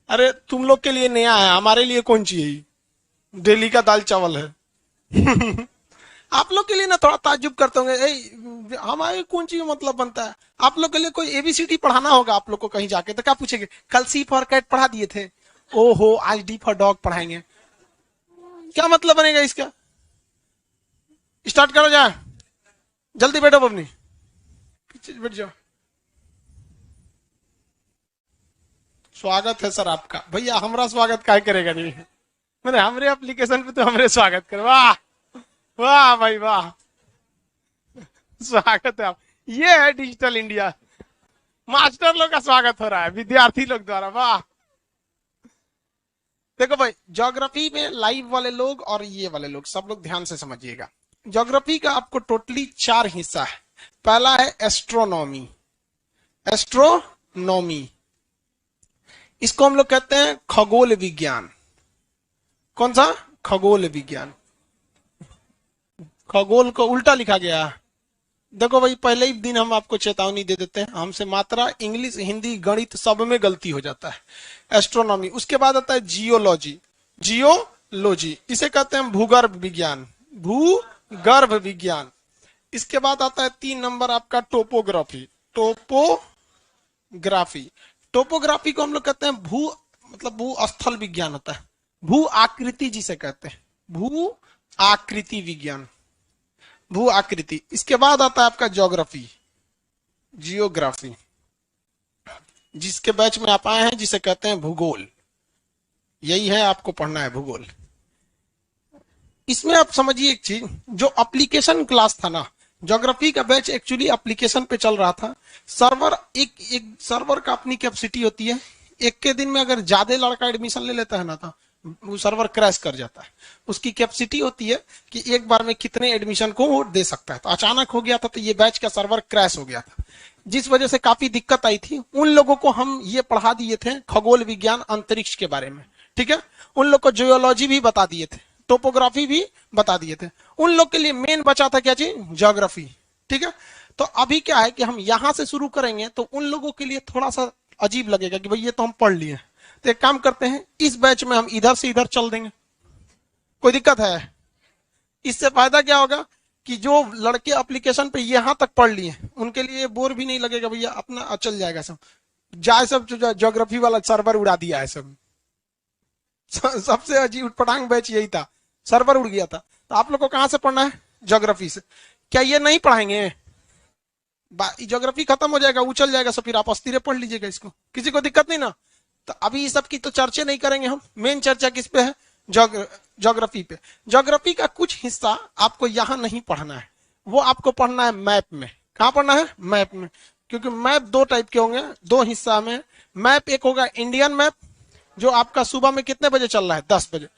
अरे तुम लोग के लिए नया है, हमारे लिए कौन चाहिए, डेली का दाल चावल है। आप लोग के लिए ना थोड़ा ताज्जुब करते होंगे, हमारे कौन चीज मतलब बनता है। आप लोग के लिए कोई एबीसीडी पढ़ाना होगा आप लोग को कहीं जाके, तो क्या पूछेंगे, कल सी फॉर कैट पढ़ा दिए थे, ओहो आज डी फॉर डॉग पढ़ाएंगे। क्या मतलब बनेगा इसका। स्टार्ट करो जाए, जल्दी बैठो बबनी, पीछे बैठ जाओ। स्वागत है सर आपका, भैया हमारा स्वागत काय करेगा नहीं, मैंने हमारे एप्लीकेशन पे तो हमारे स्वागत करो, वाह वाह भाई वाह, स्वागत है आप। ये है डिजिटल इंडिया, मास्टर लोग का स्वागत हो रहा है विद्यार्थी लोग द्वारा, वाह। देखो भाई, ज्योग्राफी में लाइव वाले लोग और ये वाले लोग सब लोग ध्यान से समझिएगा। ज्योग्राफी का आपको टोटली 4 हिस्सा है। पहला है एस्ट्रोनॉमी, एस्ट्रोनॉमी इसको हम लोग कहते हैं खगोल विज्ञान। कौन सा, खगोल विज्ञान। खगोल को उल्टा लिखा गया। देखो भाई, पहले ही दिन हम आपको चेतावनी दे देते हैं, हमसे मात्रा इंग्लिश हिंदी गणित सब में गलती हो जाता है। एस्ट्रोनॉमी, उसके बाद आता है जियोलॉजी, जियोलॉजी इसे कहते हैं भूगर्भ विज्ञान, भूगर्भ विज्ञान। इसके बाद आता है 3 नंबर आपका टोपोग्राफी, टोपोग्राफी। टोपोग्राफी को हम लोग कहते हैं भू, मतलब भू स्थल विज्ञान होता है, भू आकृति जिसे कहते हैं, भू आकृति विज्ञान, भू आकृति। इसके बाद आता है आपका ज्योग्राफी, जियोग्राफी, जिसके बैच में आप आए हैं जिसे कहते हैं भूगोल। यही है, आपको पढ़ना है भूगोल। इसमें आप समझिए एक चीज, जो एप्लीकेशन क्लास था ना, ज्योग्राफी का बैच एक्चुअली एप्लीकेशन पे चल रहा था। सर्वर एक सर्वर का अपनी कैपेसिटी होती है, एक के दिन में अगर ज्यादा लड़का एडमिशन ले लेता है ना, तो वो सर्वर क्रैश कर जाता है। उसकी कैपेसिटी होती है कि एक बार में कितने एडमिशन को वो दे सकता है। तो अचानक हो गया था, तो ये बैच का सर्वर क्रैश हो गया था, जिस वजह से काफी दिक्कत आई थी। उन लोगों को हम ये पढ़ा दिए थे खगोल विज्ञान अंतरिक्ष के बारे में, ठीक है। उन लोग को जियोलॉजी भी बता दिए थे, टोपोग्राफी भी बता दिए थे। उन लोग के लिए मेन बचा था क्या चीज, ज्योग्राफी, ठीक है। तो अभी क्या है कि हम यहां से शुरू करेंगे, तो उन लोगों के लिए थोड़ा सा अजीब लगेगा कि भाई ये तो हम पढ़ लिए। तो एक काम करते हैं, इस बैच में हम इधर से इधर चल देंगे, कोई दिक्कत है। इससे फायदा क्या होगा कि जो लड़के एप्लीकेशन पे यहां तक पढ़ लिए उनके लिए बोर भी नहीं लगेगा, भैया अपना चल जाएगा सब। जाए सब ज्योग्राफी वाला सर्वर उड़ा दिया है सब। सबसे अजीब पटांग बैच यही था, सर्वर उड़ गया था। तो आप लोग को कहां से पढ़ना है, ज्योग्राफी से। क्या ये नहीं पढ़ाएंगे, ज्योग्राफी खत्म हो जाएगा, उछल जाएगा सब, फिर आप अस्थिर पढ़ लीजिएगा इसको, किसी को दिक्कत नहीं ना। तो अभी इस सब की तो चर्चा नहीं करेंगे हम, मेन चर्चा किस पे है, ज्योग्राफी पे। ज्योग्राफी का कुछ हिस्सा आपको यहां नहीं पढ़ना है, वो आपको पढ़ना है मैप में। कहां पढ़ना है, मैप में। क्योंकि मैप 2 टाइप के होंगे, 2 हिस्सा में मैप। एक होगा इंडियन मैप, जो आपका सुबह में कितने बजे चल रहा है, 10 बजे।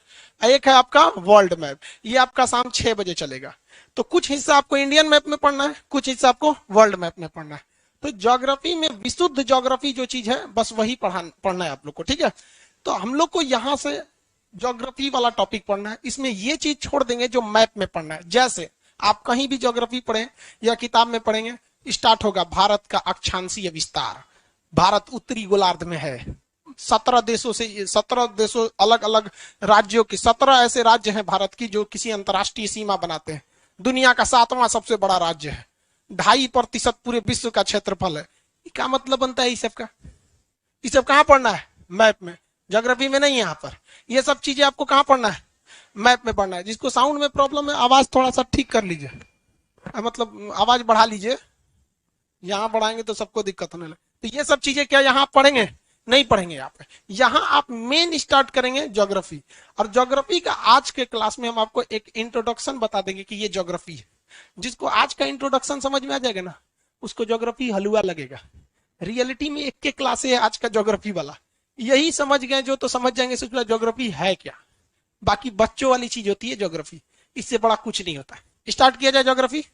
एक है आपका वर्ल्ड मैप, ये आपका शाम 6 बजे चलेगा। तो कुछ हिस्सा आपको इंडियन मैप में पढ़ना है, कुछ हिस्सा आपको वर्ल्ड मैप में पढ़ना है। तो ज्योग्राफी में विशुद्ध ज्योग्राफी जो चीज है, बस वही पढ़ना है आप लोग को, ठीक है। तो हम लोग को यहां से ज्योग्राफी वाला टॉपिक पढ़ना है, इसमें ये चीज छोड़ देंगे जो मैप में पढ़ना है। जैसे आप कहीं भी ज्योग्राफी पढ़े या किताब में पढ़ेंगे, स्टार्ट होगा भारत का अक्षांशीय विस्तार, भारत उत्तरी गोलार्ध में है, 17 देशों से, 17 देशों अलग अलग राज्यों की 17 ऐसे राज्य हैं भारत की जो किसी अंतरराष्ट्रीय सीमा बनाते हैं। दुनिया का 7वां सबसे बड़ा राज्य है, 2.5% पूरे विश्व का क्षेत्रफल है। क्या मतलब बनता है इस सब का, ये सब कहाँ पढ़ना है, मैप में, ज्योग्राफी में नहीं। यहाँ पर ये सब चीजें आपको कहाँ पढ़ना है, मैप में पढ़ना है। जिसको साउंड में प्रॉब्लम है, आवाज थोड़ा सा ठीक कर लीजिए, मतलब आवाज बढ़ा लीजिए, यहाँ बढ़ाएंगे तो सबको दिक्कत होने लगे। तो ये सब चीजें क्या यहाँ पढ़ेंगे, नहीं पढ़ेंगे यहाँ पे। यहाँ आप मेन स्टार्ट करेंगे ज्योग्राफी। और ज्योग्राफी का आज के क्लास में हम आपको एक इंट्रोडक्शन बता देंगे कि ये ज्योग्राफी है। जिसको आज का इंट्रोडक्शन समझ में आ जाएगा ना, उसको ज्योग्राफी हलवा लगेगा। रियलिटी में एक के क्लास है आज का ज्योग्राफी वाला, यही समझ गए जो, तो समझ जाएंगे सोच ज्योग्राफी है क्या। बाकी बच्चों वाली चीज होती है ज्योग्राफी, इससे बड़ा कुछ नहीं होता। स्टार्ट किया जाए ज्योग्राफी।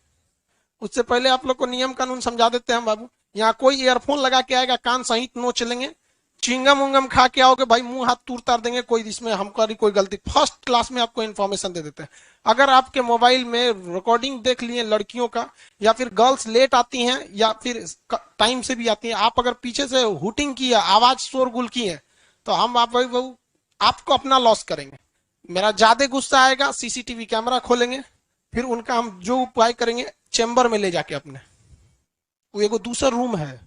उससे पहले आप लोग को नियम कानून समझा देते हैं बाबू। यहाँ कोई ईयरफोन लगा के आएगा, कान सहित नो चलेंगे, चिंगम उंगम खा के आओगे भाई, मुंह हाथ तूर तार देंगे, कोई इसमें हमारी कोई गलती। फर्स्ट क्लास में आपको इन्फॉर्मेशन दे देते हैं। अगर आपके मोबाइल में रिकॉर्डिंग देख लिए लड़कियों का, या फिर गर्ल्स लेट आती हैं या फिर टाइम से भी आती हैं, आप अगर पीछे से हुटिंग की है, आवाज शोरगुल की है, तो हम आप आपको अपना लॉस करेंगे। मेरा ज्यादा गुस्सा आएगा, सीसीटीवी कैमरा खोलेंगे, फिर उनका हम जो उपाय करेंगे चेंबर में ले जाके अपने, वो एगो दूसरा रूम है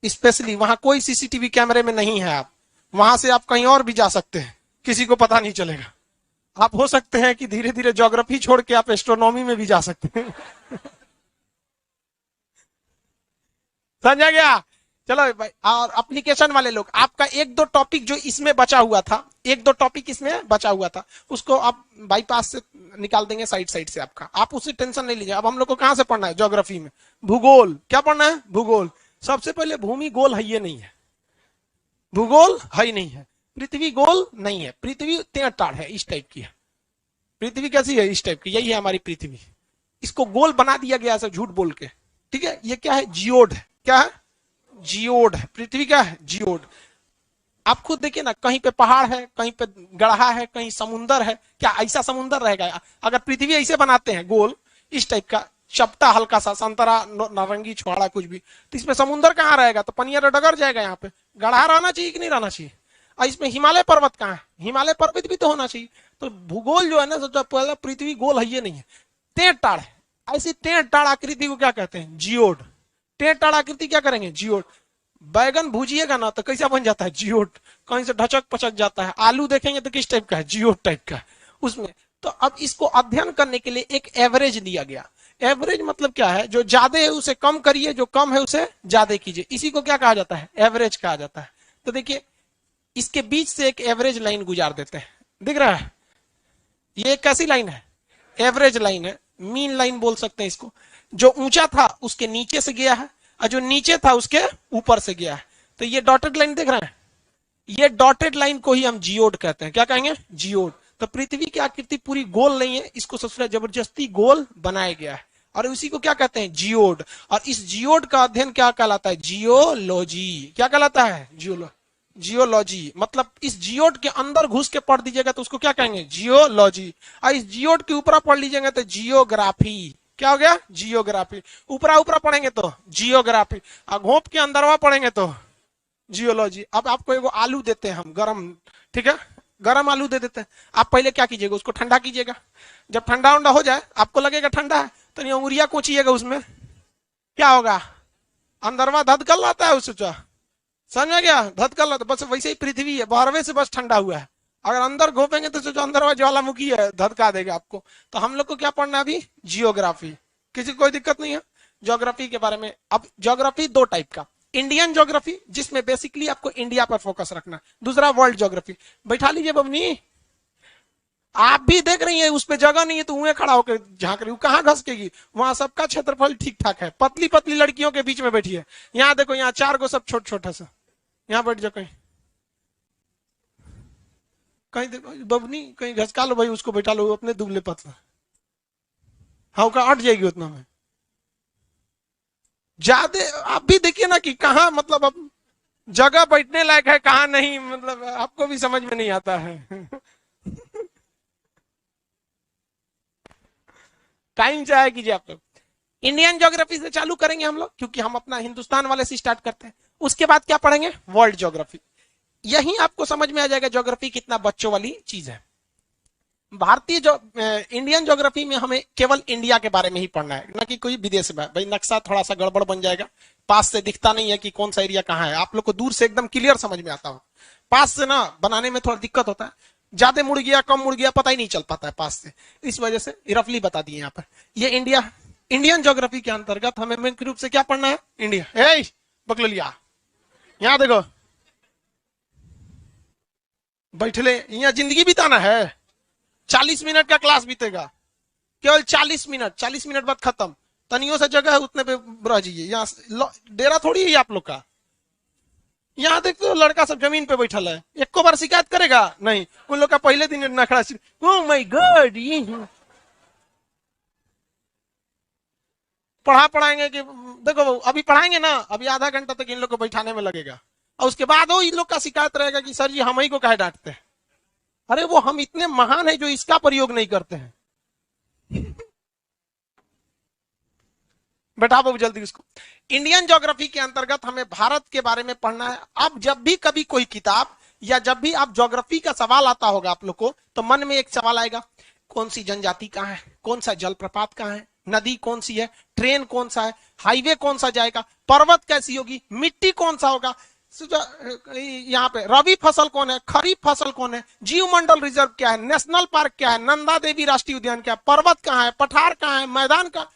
स्पेशली, वहां कोई सीसीटीवी कैमरे में नहीं है। आप वहां से आप कहीं और भी जा सकते हैं, किसी को पता नहीं चलेगा। आप हो सकते हैं कि धीरे धीरे ज्योग्राफी छोड़ के आप एस्ट्रोनॉमी में भी जा सकते हैं। समझा गया? चलो भाई, और एप्लीकेशन वाले लोग, आपका एक दो टॉपिक जो इसमें बचा हुआ था, एक दो टॉपिक इसमें बचा हुआ था, उसको आप बाईपास से निकाल देंगे, साइड साइड से आपका, आप उससे टेंशन नहीं लीजिए। अब हम लोग को कहां से पढ़ना है? ज्योग्राफी में भूगोल। क्या पढ़ना है? भूगोल। सबसे पहले भूमि गोल है ये नहीं है, भूगोल है ही नहीं है, पृथ्वी गोल नहीं है, पृथ्वी टेढ़ है, इस टाइप की है पृथ्वी। कैसी है? इस टाइप की, यही है हमारी पृथ्वी। इसको गोल बना दिया गया ऐसा झूठ बोल के, ठीक है? ये क्या है? जियोड है। क्या है? जियोड है। पृथ्वी क्या है? जियोड। आप खुद देखिए ना, कहीं पे पहाड़ है, कहीं पे गढ़ा है, कहीं समुंदर है। क्या ऐसा समुंदर रहेगा? अगर पृथ्वी ऐसे बनाते हैं गोल, इस टाइप का चपटा हल्का सा संतरा नारंगी छुआड़ा कुछ भी, तो इसमें समुंदर कहाँ रहेगा? तो पनिया डगर जाएगा। यहाँ पे गढ़ा रहना चाहिए कि नहीं रहना चाहिए? और इसमें हिमालय पर्वत कहाँ है? हिमालय पर्वत भी तो होना चाहिए। तो भूगोल जो है ना, सबसे पहले पृथ्वी गोल है ये नहीं है, टेढ़ टाढ़ है। ऐसी टेढ़ टाढ़ आकृति को क्या कहते हैं? जियोड। टेढ़ टाढ़ आकृति क्या करेंगे? जियोड। बैगन भूजिएगा ना तो कैसा बन जाता है? जियोड। कहीं से ढचक पचक जाता है। आलू देखेंगे तो किस टाइप का है? जियोड टाइप का उसमें। तो अब इसको अध्ययन करने के लिए एक एवरेज दिया गया। एवरेज मतलब क्या है? जो ज्यादा है उसे कम करिए, जो कम है उसे ज्यादा कीजिए, इसी को क्या कहा जाता है? एवरेज कहा जाता है। तो देखिए, इसके बीच से एक एवरेज लाइन गुजार देते हैं, दिख रहा है? ये कैसी लाइन है? एवरेज लाइन है, मीन लाइन बोल सकते हैं इसको। जो ऊंचा था उसके नीचे से गया है, और जो नीचे था उसके ऊपर से गया है। तो ये डॉटेड लाइन देख रहे हैं? ये डॉटेड लाइन को ही हम जियोड कहते हैं। क्या कहेंगे? जियोड। तो पृथ्वी की आकृति पूरी गोल नहीं है, इसको सबसे जबरदस्ती गोल बनाया गया है, और उसी को क्या कहते हैं? जियोड। और इस जियोड का अध्ययन क्या कहलाता है? जियोलॉजी। क्या कहलाता है? जियोलॉजी। मतलब इस जियोड के अंदर घुस के पढ़ दीजिएगा तो उसको क्या कहेंगे? जियोलॉजी। और इस जियोड के ऊपर पढ़ लीजिएगा तो जियोग्राफी। क्या हो गया? जियोग्राफी। ऊपरा ऊपरा पढ़ेंगे तो जियोग्राफी, और घोप के अंदरवा पढ़ेंगे तो जियोलॉजी। अब आपको एगो आलू देते हैं हम गरम, ठीक है? गरम आलू दे देते हैं। आप पहले क्या कीजिएगा? उसको ठंडा कीजिएगा। जब ठंडा उंडा हो जाए, आपको लगेगा ठंडा है, तो नहीं अंगुरिया कोचिएगा उसमें, क्या होगा? अंदरवा धधकल आता है उससे। समझ में गया? धधकल आता, बस वैसे ही पृथ्वी है, बाहरवे से बस ठंडा हुआ है। अगर अंदर घोपेंगे तो जो अंदर ज्वालामुखी है, धधका देगा आपको। तो हम लोग को क्या पढ़ना है अभी? जियोग्राफी। किसी को कोई दिक्कत नहीं है ज्योग्राफी के बारे में? अब ज्योग्राफी दो टाइप का, इंडियन ज्योग्राफी जिसमें बेसिकली आपको इंडिया पर फोकस रखना, दूसरा वर्ल्ड ज्योग्राफी। बैठा लीजिए बबनी, आप भी देख रही है उस पर जगह नहीं है तो उन्हें खड़ा होकर झांक रही हूँ, कहाँ घसकेगी? वहां सबका क्षेत्रफल ठीक ठाक है, पतली पतली लड़कियों के बीच में बैठी है। यहाँ देखो, यहाँ चार को सब छोट छोटा सा, यहाँ बैठ जाओ कहीं, कहीं देखो बबनी, कहीं घसका लो भाई, उसको बैठा लो, अपने दुबले पतला। हाँ का अट जाएगी उतना में ज्यादा। आप भी देखिए ना कि कहाँ, मतलब अब जगह बैठने लायक है कहाँ नहीं, मतलब आपको भी समझ में नहीं आता है। टाइम से आया कीजिए आप लोग। इंडियन ज्योग्राफी से चालू करेंगे हम लोग, क्योंकि हम अपना हिंदुस्तान वाले से स्टार्ट करते हैं। उसके बाद क्या पढ़ेंगे? World geography. यही आपको समझ में आ जाएगा ज्योग्राफी कितना बच्चों वाली चीज है। भारतीय जो इंडियन ज्योग्राफी में हमें केवल इंडिया के बारे में ही पढ़ना है, ना कि कोई विदेश में। भाई नक्शा थोड़ा सा गड़बड़ बन जाएगा, पास से दिखता नहीं है कि कौन सा एरिया कहाँ है। आप लोग को दूर से एकदम क्लियर समझ में आता हो, पास से ना बनाने में थोड़ा दिक्कत होता है, ज्यादा मुड़ गया कम मुड़ गया पता ही नहीं चल पाता है पास से। इस वजह से रफली बता दिए यहाँ पर। ये इंडिया, इंडियन ज्योग्राफी के अंतर्गत हमें मुख्य रूप से क्या पढ़ना है? इंडिया। बकलोलिया, यहाँ देखो, बैठले यहाँ जिंदगी बिताना है। 40 मिनट का क्लास बीतेगा, केवल 40 मिनट, 40 मिनट बाद खत्म। तनियों से जगह है उतने पे रह जाइए। यहाँ डेरा थोड़ी है आप लोग का। यहाँ देखते हो लड़का सब जमीन पे बैठल है, एक को बार शिकायत करेगा नहीं। उन लोग का पहले दिन नखड़ा, ओह माय गॉड, ये पढ़ाएंगे कि देखो अभी पढ़ाएंगे ना, अभी आधा घंटा तक इन लोग को बैठाने में लगेगा, और उसके बाद वो इन लोग का शिकायत रहेगा कि सर जी हम ही को काहे डांटते हैं। अरे वो हम इतने महान है जो इसका प्रयोग नहीं करते हैं। बैठा बाबू जल्दी उसको। इंडियन ज्योग्राफी के अंतर्गत हमें भारत के बारे में पढ़ना है। अब जब भी कभी कोई किताब या जब भी आप ज्योग्राफी का सवाल आता होगा आप लोग को, तो मन में एक सवाल आएगा, कौन सी जनजाति कहाँ है, कौन सा जलप्रपात कहाँ है, नदी कौन सी है, ट्रेन कौन सा है, हाईवे कौन सा जाएगा, पर्वत कैसी होगी, मिट्टी कौन सा होगा, यहाँ पे रबी फसल कौन है, खरीफ फसल कौन है, जीव मंडल रिजर्व क्या है, नेशनल पार्क क्या है, नंदा देवी राष्ट्रीय उद्यान क्या है, पर्वत कहाँ है, पठार कहाँ है, मैदान का।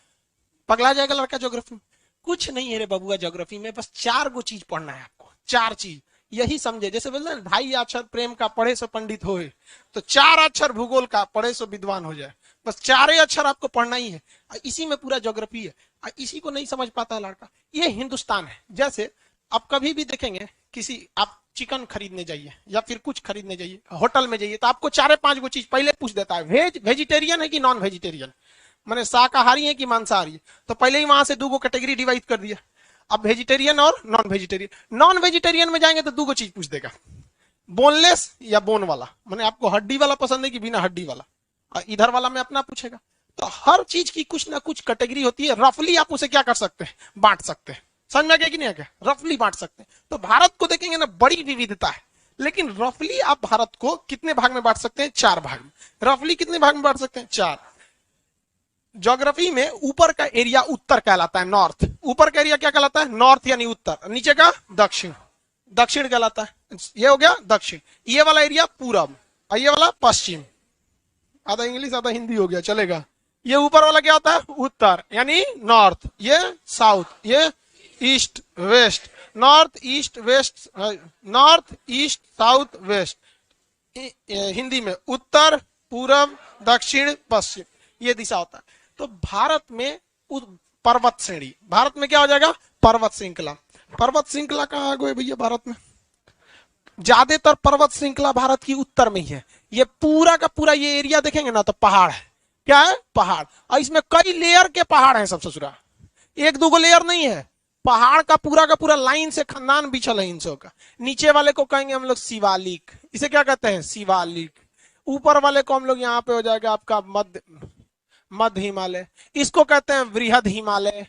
पगला जाएगा लड़का ज्योग्राफी में। कुछ नहीं है रे बबुआ ज्योग्राफी में, बस 4 गो चीज पढ़ना है आपको, 4 चीज, यही समझे। जैसे बोलते हैं ढाई अक्षर प्रेम का पढ़े सो पंडित होए, तो 4 अक्षर भूगोल का पढ़े सो विद्वान हो जाए। बस 4 अक्षर आपको पढ़ना ही है, इसी में पूरा ज्योग्राफी है। इसी को नहीं समझ पाता है लड़का। ये हिंदुस्तान है। जैसे आप कभी भी देखेंगे किसी, आप चिकन खरीदने जाइए या फिर कुछ खरीदने जाइए, होटल में जाइए, तो आपको 4-5 गो चीज पहले पूछ देता है, वेजिटेरियन है कि नॉन वेजिटेरियन, माने शाकाहारी है कि मांसाहारी है। तो पहले ही वहां से 2 गो कैटेगरी डिवाइड कर दिया। अब वेजिटेरियन और नॉन वेजिटेरियन। नॉन वेजिटेरियन में जाएंगे तो 2 गो चीज पूछ देगा, बोनलेस या बोन वाला, माने आपको हड्डी वाला पसंद है कि बिना हड्डी वाला। और इधर वाला में अपना पूछेगा। तो हर चीज की कुछ ना कुछ कैटेगरी होती है। रफली आप उसे क्या कर सकते हैं, बांट सकते हैं। समझ में आ गया कि नहीं आ गया? रफली बांट सकते हैं। तो भारत को देखेंगे ना, बड़ी विविधता है, लेकिन रफली आप भारत को कितने भाग में बांट सकते हैं? 4 भाग में। रफली कितने भाग में बांट सकते हैं? 4। ज्योग्राफी में ऊपर का एरिया उत्तर कहलाता है, नॉर्थ। ऊपर का एरिया क्या कहलाता है? नॉर्थ यानी उत्तर। नीचे का दक्षिण, दक्षिण कहलाता है। ये हो गया दक्षिण। ये वाला एरिया पूरब, और ये वाला पश्चिम। आधा इंग्लिश आधा हिंदी हो गया, चलेगा। ये ऊपर वाला क्या होता है? उत्तर यानी नॉर्थ। ये साउथ, ये east west. North east west, north east south west. Hindi में उत्तर पूरब दक्षिण पश्चिम, ये दिशा होता है। तो भारत में पर्वत श्रेणी, भारत में क्या हो जाएगा? पर्वत श्रृंखला। पर्वत श्रृंखला कहाँ आ गए भैया? भारत में ज्यादातर पर्वत श्रृंखला भारत की उत्तर में ही है। ये पूरा का पूरा ये एरिया देखेंगे ना तो पहाड़ है। क्या है? पहाड़। और इसमें कई लेयर के पहाड़ हैं सब ससुरा, 1-2 लेयर नहीं है। पहाड़ का पूरा लाइन से खानदान बिछल है इंसों का। नीचे वाले को कहेंगे हम लोग शिवालिक, इसे क्या कहते हैं? शिवालिक। ऊपर वाले को हम लोग यहाँ पे हो जाएगा आपका मध्य हिमालय, इसको कहते हैं वृहद हिमालय,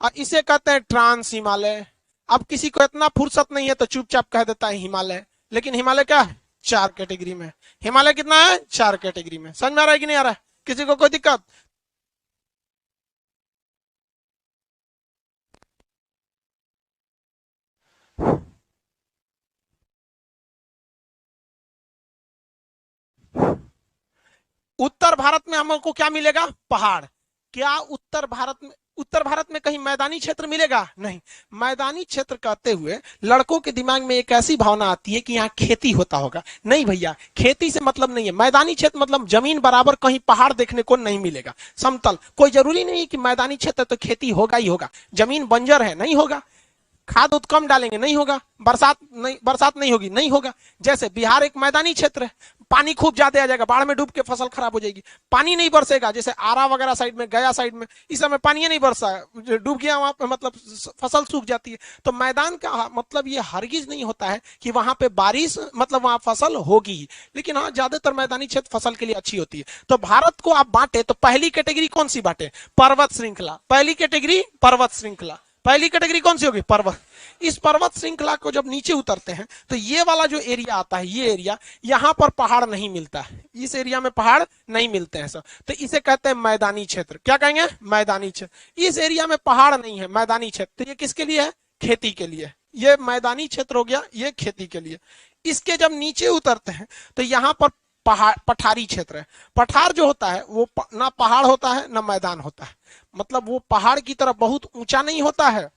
और इसे कहते हैं ट्रांस हिमालय। अब किसी को इतना फुर्सत नहीं है तो चुपचाप कह देता है हिमालय। लेकिन हिमालय क्या है? 4 कैटेगरी में। हिमालय कितना है? 4 कैटेगरी में। समझ में आ रहा है कि नहीं आ रहा है? किसी को कोई दिक्कत? उत्तर भारत में हमको क्या मिलेगा? पहाड़। क्या उत्तर भारत में कहीं मैदानी क्षेत्र मिलेगा? नहीं। मैदानी क्षेत्र कहते हुए लड़कों के दिमाग में एक ऐसी भावना आती है कि यहाँ खेती होता होगा। नहीं भैया, खेती से मतलब नहीं है। मैदानी क्षेत्र मतलब जमीन बराबर कहीं पहाड़ देखने को नहीं मिलेगा। समतल, कोई जरूरी नहीं कि मैदानी क्षेत्र तो खेती होगा ही होगा। जमीन बंजर है, नहीं होगा। खाद उद कम डालेंगे, नहीं होगा। बरसात नहीं होगी, नहीं होगा। जैसे बिहार एक मैदानी क्षेत्र है, पानी खूब ज्यादा आ जाएगा, बाढ़ में डूब के फसल खराब हो जाएगी। पानी नहीं बरसेगा, जैसे आरा वगैरह साइड में, गया साइड में, इस समय पानी नहीं बरसा, डूब गया वहां पे, मतलब फसल सूख जाती है। तो मैदान का मतलब ये हरगिज नहीं होता है कि वहां पे बारिश, मतलब वहां फसल होगी। लेकिन हाँ, ज्यादातर मैदानी क्षेत्र फसल के लिए अच्छी होती है। तो भारत को आप बांटे तो पहली कैटेगरी कौन सी बांटे? पर्वत श्रृंखला। पहली कैटेगरी पर्वत श्रृंखला। पहली कैटेगरी कौन सी होगी? पर्वत। इस पर्वत श्रृंखला को जब नीचे उतरते हैं तो ये वाला जो एरिया आता है, ये एरिया, यहां पर पहाड़ नहीं मिलता है। इस एरिया में पहाड़ नहीं मिलते हैं सब, तो इसे कहते हैं मैदानी क्षेत्र। क्या कहेंगे? मैदानी क्षेत्र। इस एरिया में पहाड़ नहीं है, मैदानी क्षेत्र। तो ये किसके लिए है? खेती के लिए। ये मैदानी क्षेत्र हो गया, ये खेती के लिए। इसके जब नीचे उतरते हैं तो यहाँ पर पठारी क्षेत्र है। पठार जो होता है वो ना पहाड़ होता है ना मैदान होता है। मतलब वो पहाड़ की तरफ बहुत ऊंचा नहीं होता है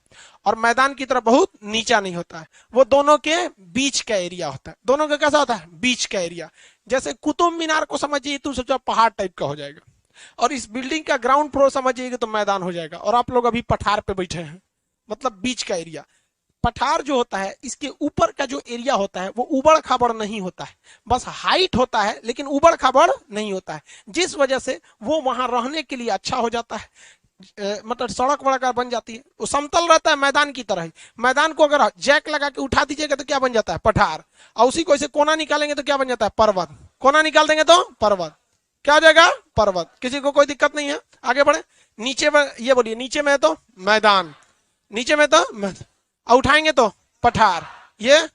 और मैदान की तरफ बहुत नीचा नहीं होता है। वो दोनों के बीच का एरिया होता है। दोनों का कैसा होता है? बीच का एरिया। जैसे कुतुब मीनार को समझिए तो सोचो पहाड़ टाइप का हो जाएगा, और इस बिल्डिंग का ग्राउंड फ्लोर समझिएगा तो मैदान हो जाएगा, और आप लोग अभी पठार पे बैठे हैं, मतलब बीच का एरिया। पठार जो होता है, इसके ऊपर का जो एरिया होता है वो उबड़ खाबड़ नहीं होता है, बस हाइट होता है लेकिन उबड़ खाबड़ नहीं होता है, जिस वजह से वो वहां रहने के लिए अच्छा हो जाता है। मतलब सड़क वड़क बन जाती है। वो समतल रहता है मैदान की तरह ही। मैदान को अगर जैक लगा के उठा दीजिएगा तो क्या बन जाता है? पठार। और उसी को ऐसे कोना निकालेंगे तो क्या बन जाता है? पर्वत। कोना निकाल देंगे तो पर्वत। क्या हो जाएगा? पर्वत। किसी को कोई दिक्कत नहीं है? आगे बढ़े। नीचे में ये बोलिए, नीचे में है तो मैदान, नीचे में तो और उठाएंगे तो पठार। ये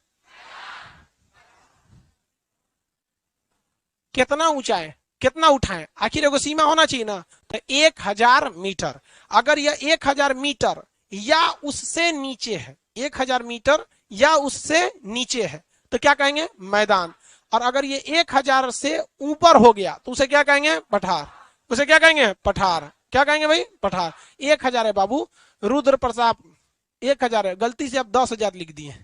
कितना ऊंचा है, कितना उठाएं, आखिर एगो सीमा होना चाहिए ना। तो 1000 मीटर, अगर यह 1000 मीटर या उससे नीचे है, 1000 मीटर या उससे नीचे है तो क्या कहेंगे, मैदान। और अगर ये 1000 से ऊपर हो गया तो उसे क्या कहेंगे, पठार। उसे क्या कहेंगे, पठार। क्या कहेंगे भाई, पठार। 1000 है बाबू, रुद्र प्रताप 1000 है, गलती से आप 10,000 लिख दिए,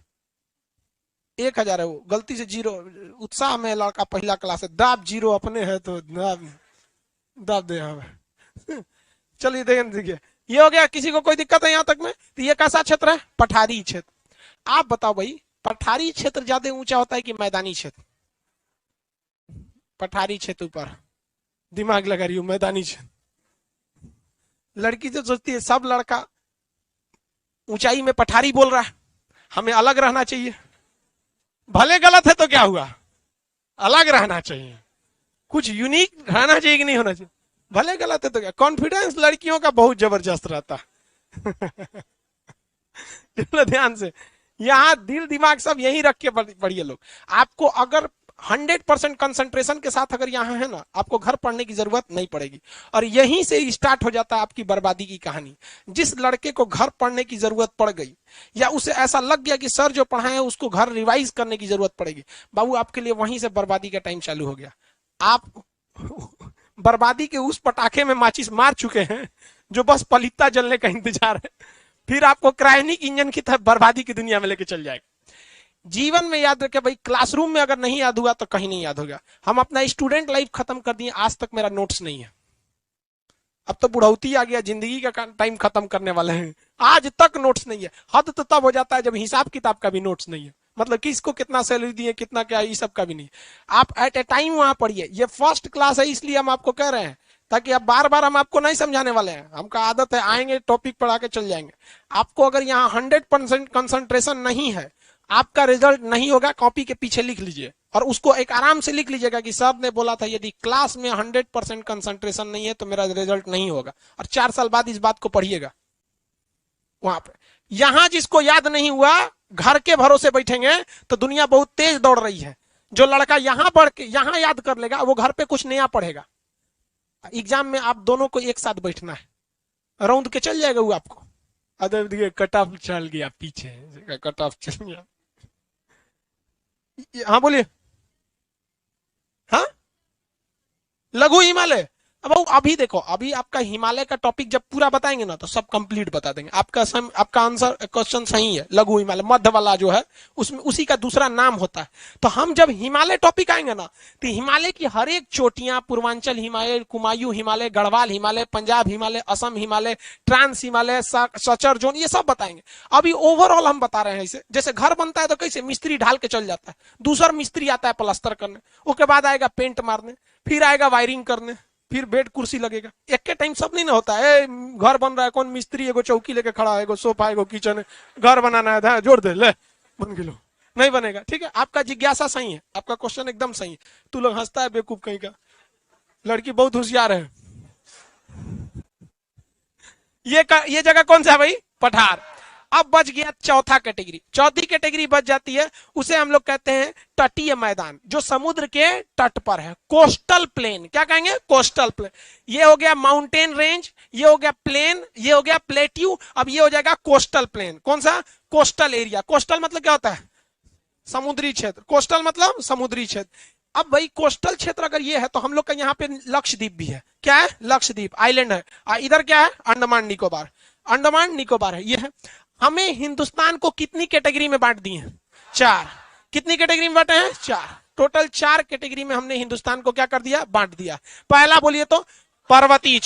1000 है वो, गलती से जीरो। उत्साह में लड़का पहला क्लास है, दाब जीरो अपने है तो दाब दे हमें। चलिए देखिए, ये हो गया। किसी को कोई दिक्कत है यहाँ तक में? तो ये कैसा क्षेत्र है, पठारी क्षेत्र। आप बताओ भाई, पठारी क्षेत्र ज्यादा ऊंचा होता है कि मैदानी क्षेत्र? पठारी क्षेत्र ऊपर, दिमाग लगा रही हूं, मैदानी क्षेत्र। लड़की जो सोचती है सब लड़का ऊंचाई में पठारी बोल रहा है, हमें अलग रहना चाहिए। भले गलत है तो क्या हुआ, अलग रहना चाहिए, कुछ यूनिक रहना चाहिए कि नहीं होना चाहिए? भले गलत है तो क्या, कॉन्फिडेंस लड़कियों का बहुत जबरदस्त रहता। ध्यान से, यहां दिल दिमाग सब यही रख के पढ़िए लोग। आपको अगर 100% कंसंट्रेशन के साथ अगर यहाँ है ना, आपको घर पढ़ने की जरूरत नहीं पड़ेगी। और यहीं से स्टार्ट हो जाता है आपकी बर्बादी की कहानी। जिस लड़के को घर पढ़ने की जरूरत पड़ गई या उसे ऐसा लग गया कि सर जो पढ़ाए उसको घर रिवाइज करने की जरूरत पड़ेगी, बाबू आपके लिए वहीं से बर्बादी का टाइम चालू हो गया। आप बर्बादी के उस पटाखे में माचिस मार चुके हैं जो बस पलीता जलने का इंतजार है, फिर आपको क्रायोनिक इंजन की तरफ बर्बादी की दुनिया में लेके चल जाएगा। जीवन में याद रखे भाई, क्लासरूम में अगर नहीं याद हुआ तो कहीं नहीं याद होगा। हम अपना स्टूडेंट लाइफ खत्म कर दिए, आज तक मेरा नोट्स नहीं है। अब तो बुढ़ौती आ गया, जिंदगी का टाइम खत्म करने वाले हैं, आज तक नोट्स नहीं है। हद तो तब हो जाता है जब हिसाब किताब का भी नोट्स नहीं है, मतलब किसको कितना सैलरी दिए, कितना क्या, ये सब का भी नहीं। आप एट ए टाइम वहां पढ़िए। ये फर्स्ट क्लास है इसलिए हम आपको कह रहे हैं, ताकि अब बार बार हम आपको नहीं समझाने वाले हैं। हमका आदत है, आएंगे टॉपिक पढ़ा के चल जाएंगे। आपको अगर यहाँ 100% कंसंट्रेशन नहीं है, आपका रिजल्ट नहीं होगा। कॉपी के पीछे लिख लीजिए और उसको एक आराम से लिख लीजिएगा कि सर ने बोला था यदि क्लास में 100% कंसंट्रेशन नहीं है तो मेरा रिजल्ट नहीं होगा। और 4 साल बाद इस बात को पढ़िएगा वहां पे। यहां जिसको याद नहीं हुआ, घर के भरोसे बैठेंगे तो दुनिया बहुत तेज दौड़ रही है। जो लड़का यहां पढ़ के यहां याद कर लेगा, वो घर पे कुछ नया पढ़ेगा। एग्जाम में आप दोनों को एक साथ बैठना है, रौंद के चल जाएगा वो आपको। अरे कट ऑफ चल गया पीछे, कट ऑफ चल गया। हाँ बोलिए। हाँ, लघु हिमालय। अब अभी देखो, अभी आपका हिमालय का टॉपिक जब पूरा बताएंगे ना तो सब कंप्लीट बता देंगे। आपका आंसर क्वेश्चन सही है, लघु हिमालय मध्य वाला जो है उसमें उसी का दूसरा नाम होता है। तो हम जब हिमालय टॉपिक आएंगे ना तो हिमालय की हर एक चोटियां, Purvanchal Himalaya, Kumaon Himalaya, Garhwal Himalaya, Punjab Himalaya, Assam Himalaya, trans Himalaya, suture zone, ये सब बताएंगे। अभी ओवरऑल हम बता रहे हैं इसे। जैसे घर बनता है तो कैसे मिस्त्री ढाल के चल जाता है, दूसरा मिस्त्री आता है प्लास्टर करने, उसके बाद आएगा पेंट मारने, फिर आएगा वायरिंग करने, फिर बेड कुर्सी लगेगा। एक के टाइम सब नहीं ना होता है। घर बन रहा है, कौन मिस्त्री एगो चौकी लेके खड़ा है, एगो सोफा, एगो किचन है, घर बनाना है, जोड़ दे ले बन गिलो, नहीं बनेगा। ठीक है, आपका जिज्ञासा सही है, आपका क्वेश्चन एकदम सही है। तू लोग हंसता है बेवकूफ कहीं का, लड़की बहुत होशियार है। ये जगह कौन सा है भाई, पठार। अब बच गया चौथा कैटेगरी, चौथी कैटेगरी बच जाती है, उसे हम लोग कहते हैं तटीय मैदान, जो समुद्र के तट पर है। कोस्टल प्लेन, क्या कहेंगे, कोस्टल प्लेन। ये हो गया माउंटेन रेंज, ये हो गया प्लेन, ये हो गया प्लेट्यू, अब ये हो जाएगा कोस्टल प्लेन। कौन सा, कोस्टल एरिया। कोस्टल मतलब क्या होता है, समुद्री क्षेत्र। कोस्टल मतलब समुद्री क्षेत्र। अब भाई कोस्टल क्षेत्र अगर ये है तो हम लोग का यहाँ पे लक्षद्वीप भी है। क्या है, लक्षद्वीप आइलैंड है। इधर क्या है, अंडमान निकोबार, अंडमान निकोबार है, ये है। हमें हिंदुस्तान को कितनी कैटेगरी में बांट दिए हैं, 4। कितनी कैटेगरी में बांटे हैं, 4। टोटल 4 कैटेगरी में हमने हिंदुस्तान को क्या कर दिया, बांट दिया। पहला बोलिए तो पर्वतीय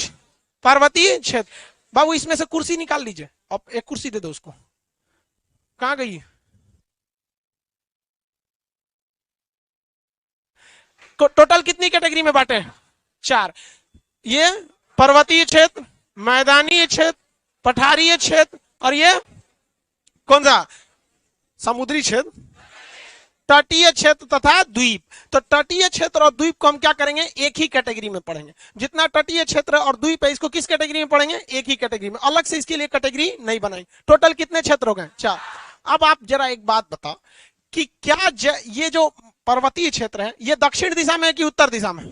क्षेत्र। बाबू इसमें से कुर्सी निकाल लीजिए, अब एक कुर्सी दे दो उसको। कहां गई, टोटल कितनी कैटेगरी में बांटे हैं, 4। ये पर्वतीय क्षेत्र, मैदानी क्षेत्र, पठारीय क्षेत्र, और ये कौन सा, समुद्री क्षेत्र, तटीय क्षेत्र तथा द्वीप। तो तटीय क्षेत्र और द्वीप को हम क्या करेंगे, एक ही कैटेगरी में पढ़ेंगे। जितना तटीय क्षेत्र और द्वीप है इसको किस कैटेगरी में पढ़ेंगे, एक ही कैटेगरी में, अलग से इसके लिए कैटेगरी नहीं बनाएंगे। टोटल कितने क्षेत्र हो गए, 4। अब आप जरा एक बात बताओ कि क्या ये जो पर्वतीय क्षेत्र है। ये दक्षिण दिशा में है कि उत्तर दिशा में?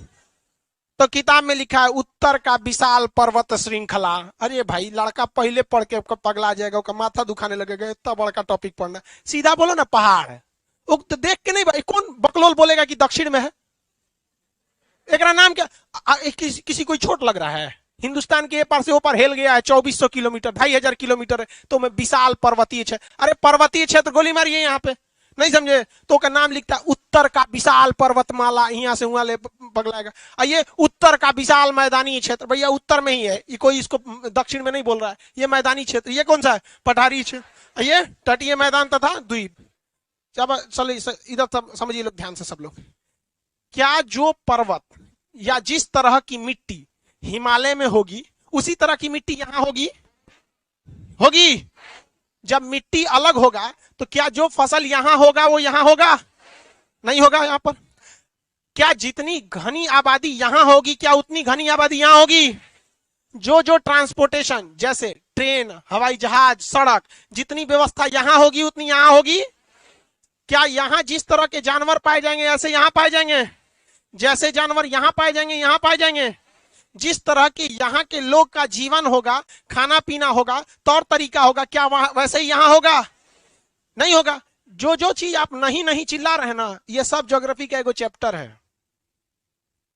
तो किताब में लिखा है उत्तर का विशाल पर्वत श्रृंखला। अरे भाई लड़का पहले पढ़ के पगला जाएगा, उसका माथा दुखाने लगेगा, इतना बड़का टॉपिक पढ़ना। सीधा बोलो ना पहाड़ है। तो देख के नहीं भाई, कौन बकलोल बोलेगा कि दक्षिण में है? एक नाम क्या? किसी कोई छोट लग रहा है? हिंदुस्तान के पार से ऊपर हेल गया है 2400 किलोमीटर, 2500 किलोमीटर है, तो मैं विशाल पर्वतीय क्षेत्र। अरे पर्वतीय क्षेत्र गोली मारिए यहाँ पे, नहीं समझे? तो का नाम लिखता है उत्तर का विशाल पर्वतमाला, यहाँ से वहां ले पगलाएगा। ये उत्तर का विशाल मैदानी क्षेत्र, भैया उत्तर में ही है ये, कोई इसको दक्षिण में नहीं बोल रहा है। ये मैदानी क्षेत्र, ये कौन सा है? पठारी क्षेत्र। ये तटीय मैदान तथा द्वीप। चलो इधर समझिए लोग ध्यान से सब लोग। क्या जो पर्वत या जिस तरह की मिट्टी हिमालय में होगी, उसी तरह की मिट्टी यहां होगी? जब मिट्टी अलग होगा तो क्या जो फसल यहां होगा वो यहां होगा? नहीं होगा। यहां पर क्या जितनी घनी आबादी यहां होगी, क्या उतनी घनी आबादी यहां होगी? जो ट्रांसपोर्टेशन जैसे ट्रेन, हवाई जहाज, सड़क, जितनी व्यवस्था यहां होगी उतनी यहां होगी। क्या यहां जिस तरह के जानवर पाए जाएंगे ऐसे यहां पाए जाएंगे? जैसे जानवर यहां पाए जाएंगे यहां पाए जाएंगे। जिस तरह के यहाँ के लोग का जीवन होगा, खाना पीना होगा, तौर तरीका होगा, क्या वहां वैसे ही यहां होगा? नहीं होगा। जो चीज आप नहीं चिल्ला रहे ना, ये सब ज्योग्राफी का एक चैप्टर है।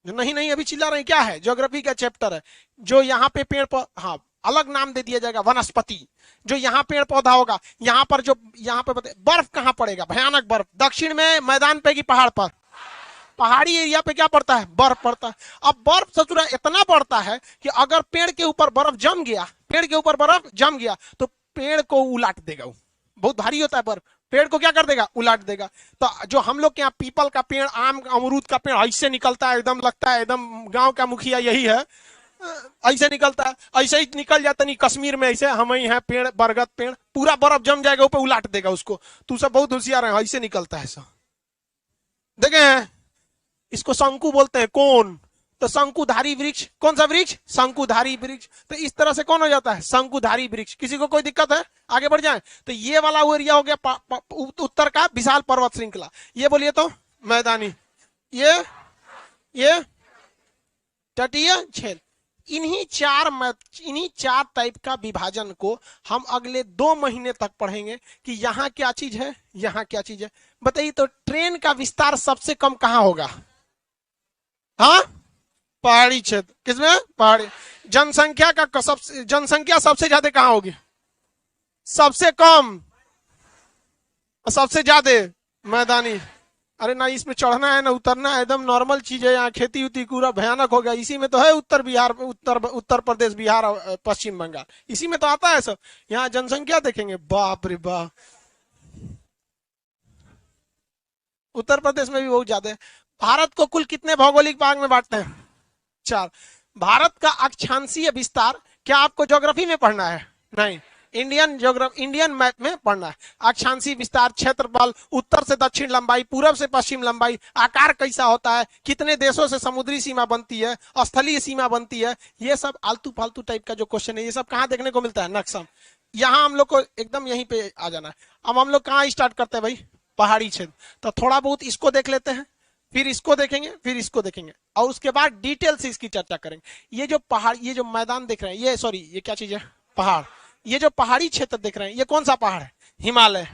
जो नहीं अभी चिल्ला रहे हैं, क्या है? ज्योग्राफी का चैप्टर है। जो यहाँ पे पेड़ हाँ अलग नाम दे दिया जाएगा, वनस्पति। जो यहाँ पेड़ पौधा होगा, यहाँ पर जो यहाँ पे बर्फ कहाँ पड़ेगा? भयानक बर्फ। दक्षिण में मैदान पे कि पहाड़ पर? पहाड़ी एरिया पे क्या पड़ता है? बर्फ पड़ता है। अब बर्फ सचुरा इतना पड़ता है कि अगर पेड़ के ऊपर बर्फ जम गया, तो पेड़ को उलाट देगा। बहुत भारी होता है बर्फ, पेड़ को क्या कर देगा? उलाट देगा। तो जो हम लोग के यहाँ पीपल का पेड़, आम अमरूद का पेड़ ऐसे निकलता है, एकदम लगता है एकदम गांव का मुखिया यही है, ऐसे निकलता है। ऐसे ही निकल जाता नहीं कश्मीर में, ऐसे हम ही है पेड़, बरगद पेड़, पूरा बर्फ जम जाएगा, ऊपर उलाट देगा उसको। तू सब बहुत होशियार है, ऐसे निकलता है सब। देखे इसको शंकु बोलते हैं। कौन? तो शंकुधारी वृक्ष। कौन सा वृक्ष? शंकुधारी वृक्ष। तो इस तरह से कौन हो जाता है? शंकुधारी वृक्ष। किसी को कोई दिक्कत है? आगे बढ़ जाए। तो ये वाला वो एरिया हो गया उत्तर का विशाल पर्वत श्रृंखला। ये बोलिए तो मैदानी, ये तटीय क्षेत्र। इन्हीं चार टाइप का विभाजन को हम अगले 2 महीने तक पढ़ेंगे कि यहाँ क्या चीज है, यहाँ क्या चीज है। बताइए तो ट्रेन का विस्तार सबसे कम कहाँ होगा? हाँ, पहाड़ी क्षेत्र। किसमें? पहाड़ी। जनसंख्या सबसे ज्यादा कहाँ होगी? सबसे कम, सबसे ज्यादा मैदानी। अरे ना इसमें चढ़ना है ना उतरना है, एकदम नॉर्मल चीज है। यहाँ खेती उती पूरा भयानक हो गया। इसी में तो है उत्तर प्रदेश, बिहार, पश्चिम बंगाल, इसी में तो आता है सब। यहाँ जनसंख्या देखेंगे, बाप रे बाप। उत्तर प्रदेश में भी बहुत ज्यादा है। भारत को कुल कितने भौगोलिक भाग में बांटते हैं? 4। भारत का अक्षांशीय विस्तार क्या आपको ज्योग्राफी में पढ़ना है? नहीं, इंडियन मैप में पढ़ना है। अक्षांशीय विस्तार, क्षेत्रफल, उत्तर से दक्षिण लंबाई, पूर्व से पश्चिम लंबाई, आकार कैसा होता है, कितने देशों से समुद्री सीमा बनती है, स्थलीय सीमा बनती है, ये सब आलतू फालतू टाइप का जो क्वेश्चन है, ये सब कहाँ देखने को मिलता है? नक्शा। यहाँ हम लोग को एकदम यहीं पे आ जाना है। अब हम लोग कहाँ स्टार्ट करते हैं भाई? पहाड़ी क्षेत्र। तो थोड़ा बहुत इसको देख लेते हैं, फिर इसको देखेंगे, फिर इसको देखेंगे, और उसके बाद डिटेल से इसकी चर्चा करेंगे। ये जो पहाड़, ये जो मैदान देख रहे हैं, ये क्या चीज है? पहाड़। ये जो पहाड़ी क्षेत्र देख रहे हैं, ये कौन सा पहाड़ है? हिमालय।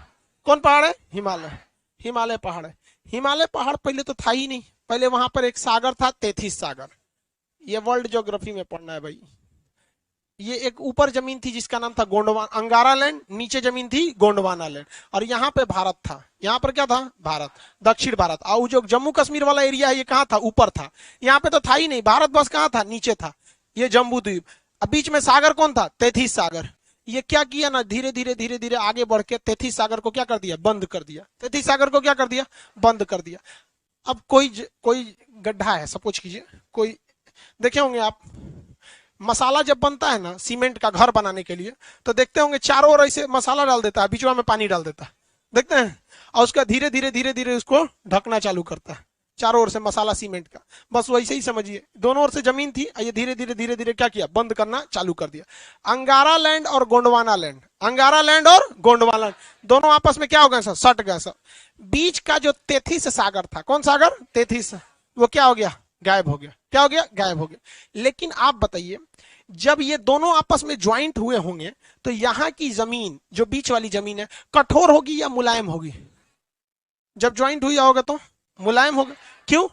कौन पहाड़ है? हिमालय पहाड़ है। हिमालय पहाड़ पहले तो था ही नहीं, पहले वहां पर एक सागर था, तेथिस सागर। ये वर्ल्ड ज्योग्राफी में पढ़ना है भाई। ये एक ऊपर जमीन थी जिसका नाम था गोंडवाना, अंगारा लैंड, नीचे जमीन थी गोंडवाना लैंड, और यहाँ पे भारत था। यहाँ पर क्या था? भारत, दक्षिण भारत। और जो जम्मू कश्मीर वाला एरिया है, ये कहाँ था? ऊपर था। यहाँ पे तो था ही नहीं, भारत बस कहाँ था? नीचे था। ये जम्बू द्वीप। अब बीच में सागर कौन था? तेथिस सागर। ये क्या किया ना, धीरे धीरे आगे बढ़ के तेथिस सागर को क्या कर दिया? बंद कर दिया। तेथिस सागर को क्या कर दिया? बंद कर दिया। अब कोई गड्ढा है, सपोज कीजिए, कोई देखे होंगे आप, मसाला जब बनता है ना सीमेंट का घर बनाने के लिए, तो देखते होंगे चारों ओर ऐसे मसाला डाल देता है, बीचवा में पानी डाल देता है, देखते हैं, और उसका धीरे धीरे उसको ढकना चालू करता है। चारों ओर से मसाला सीमेंट का, बस वैसे ही समझिए, दोनों ओर से जमीन थी, ये धीरे धीरे धीरे धीरे क्या किया, बंद करना चालू कर दिया। अंगारा लैंड और गोंडवाना लैंड, अंगारा लैंड और गोंडवाना लैंड दोनों आपस में क्या हो गए सर, सट गए सर। बीच का जो तेथिस सागर था, कौन सागर, तेथिस, वो क्या हो गया, गायब हो गया। क्या हो गया, गायब हो गया। लेकिन आप बताइए, जब ये दोनों आपस में ज्वाइंट हुए होंगे तो यहां की जमीन, जो बीच वाली जमीन है, कठोर होगी या मुलायम होगी? जब ज्वाइंट हुई होगा तो मुलायम होगा। क्यों?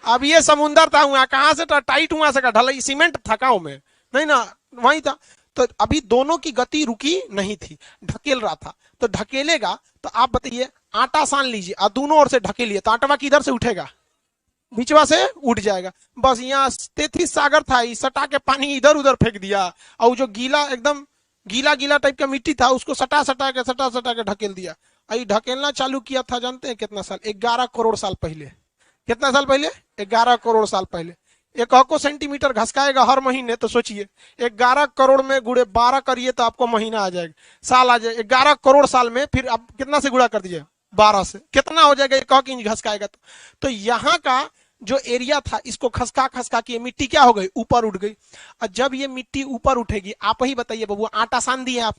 अब ये समुंदर था, हुआ कहां से टाइट हुआ से ढलाई सीमेंट था गाँव में, नहीं ना, वही था। तो अभी दोनों की गति रुकी नहीं थी, ढकेल रहा था। तो ढकेलेगा तो आप बताइए, आटा सान लीजिए और दोनों ओर से ढकेलिए तो आटा किधर से उठेगा, बीचवा से उठ जाएगा। बस यहाँ तेथिस सागर था, इस सटा के पानी इधर उधर फेंक दिया, और जो गीला एकदम गीला गीला टाइप का मिट्टी था उसको सटा सटा के ढकेल दिया। आई ढकेलना चालू किया था जानते हैं कितना साल, 11 करोड़ साल पहले। कितना साल पहले, 11 करोड़ साल पहले। एक को सेंटीमीटर घसकाएगा हर महीने, तो सोचिए 11 करोड़ में गुड़े 12 करिए तो आपको महीना आ जाएगा, साल आ जाएगा। 11 करोड़ साल में फिर आप कितना से गुड़ा कर दीजिए, 12 से, कितना हो जाएगा, 1 इंच घसकाएगा तो यहाँ का जो एरिया था, इसको खसका खसका के मिट्टी क्या हो गई, ऊपर उठ गई। और जब ये मिट्टी ऊपर उठेगी, आप ही बताइए बबुआ, आटा सान दिए आप,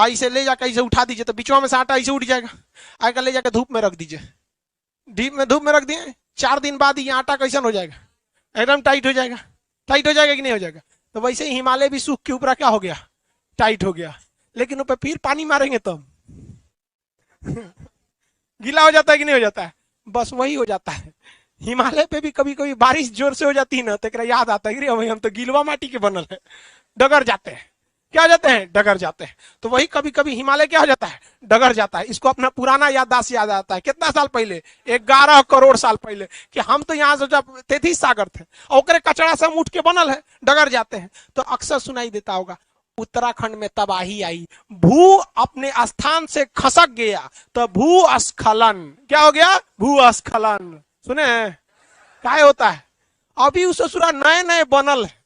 इसे ले जाकर इसे उठा दीजिए तो बीचवा में से आटा इसे उठ जाएगा। आकर ले जाकर धूप में रख दीजिए, धूप में रख दिए, 4 दिन बाद ये आटा कैसा हो जाएगा, एकदम टाइट हो जाएगा। टाइट हो जाएगा कि नहीं हो जाएगा? तो वैसे ही हिमालय भी सूख के ऊपर क्या हो गया, टाइट हो गया। लेकिन ऊपर फिर पानी मारेंगे तब गीला हो जाता है कि नहीं हो जाता है? बस वही हो जाता है। हिमालय पे भी कभी कभी बारिश जोर से हो जाती है ना, तो याद आता है कि हम तो गीलवा माटी के बनल है, डगर जाते हैं। क्या हो जाते हैं, डगर जाते हैं। तो वही कभी कभी हिमालय क्या हो जाता है, डगर जाता है। इसको अपना पुराना याददाश्त याद आता है, कितना साल पहले, 11 करोड़ साल पहले, कि हम तो यहाँ से तेथिस सागर थे और कचरा से हम उठ के बनल है, डगर जाते हैं। तो अक्सर सुनाई देता होगा, उत्तराखंड में तबाही आई, भू अपने स्थान से खसक गया तो भूस्खलन। क्या हो गया, भूस्खलन। सुने क्या होता है? अभी उस ससुरा नए नए बनल है।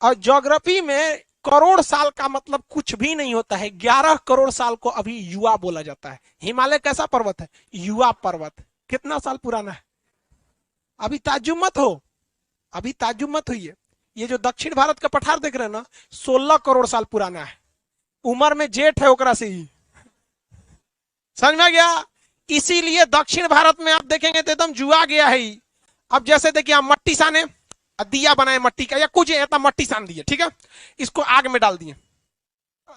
और ज्योग्राफी में करोड़ साल का मतलब कुछ भी नहीं होता है। 11 करोड़ साल को अभी युवा बोला जाता है। हिमालय कैसा पर्वत है, युवा पर्वत। कितना साल पुराना है? अभी ताज्जुब मत हो, अभी ताज्जुब मत होइए। ये जो दक्षिण भारत का पठार देख रहे हैं ना, 16 करोड़ साल पुराना है। उम्र में जेठ है ओकरा से ही, समझ में गया? इसीलिए दक्षिण भारत में आप देखेंगे तो एकदम जुआ गया है। अब जैसे देखिए, आप मट्टी साने, दिया बनाए मट्टी का या कुछ ऐसा मट्टी सान दिए, ठीक है, इसको आग में डाल दिए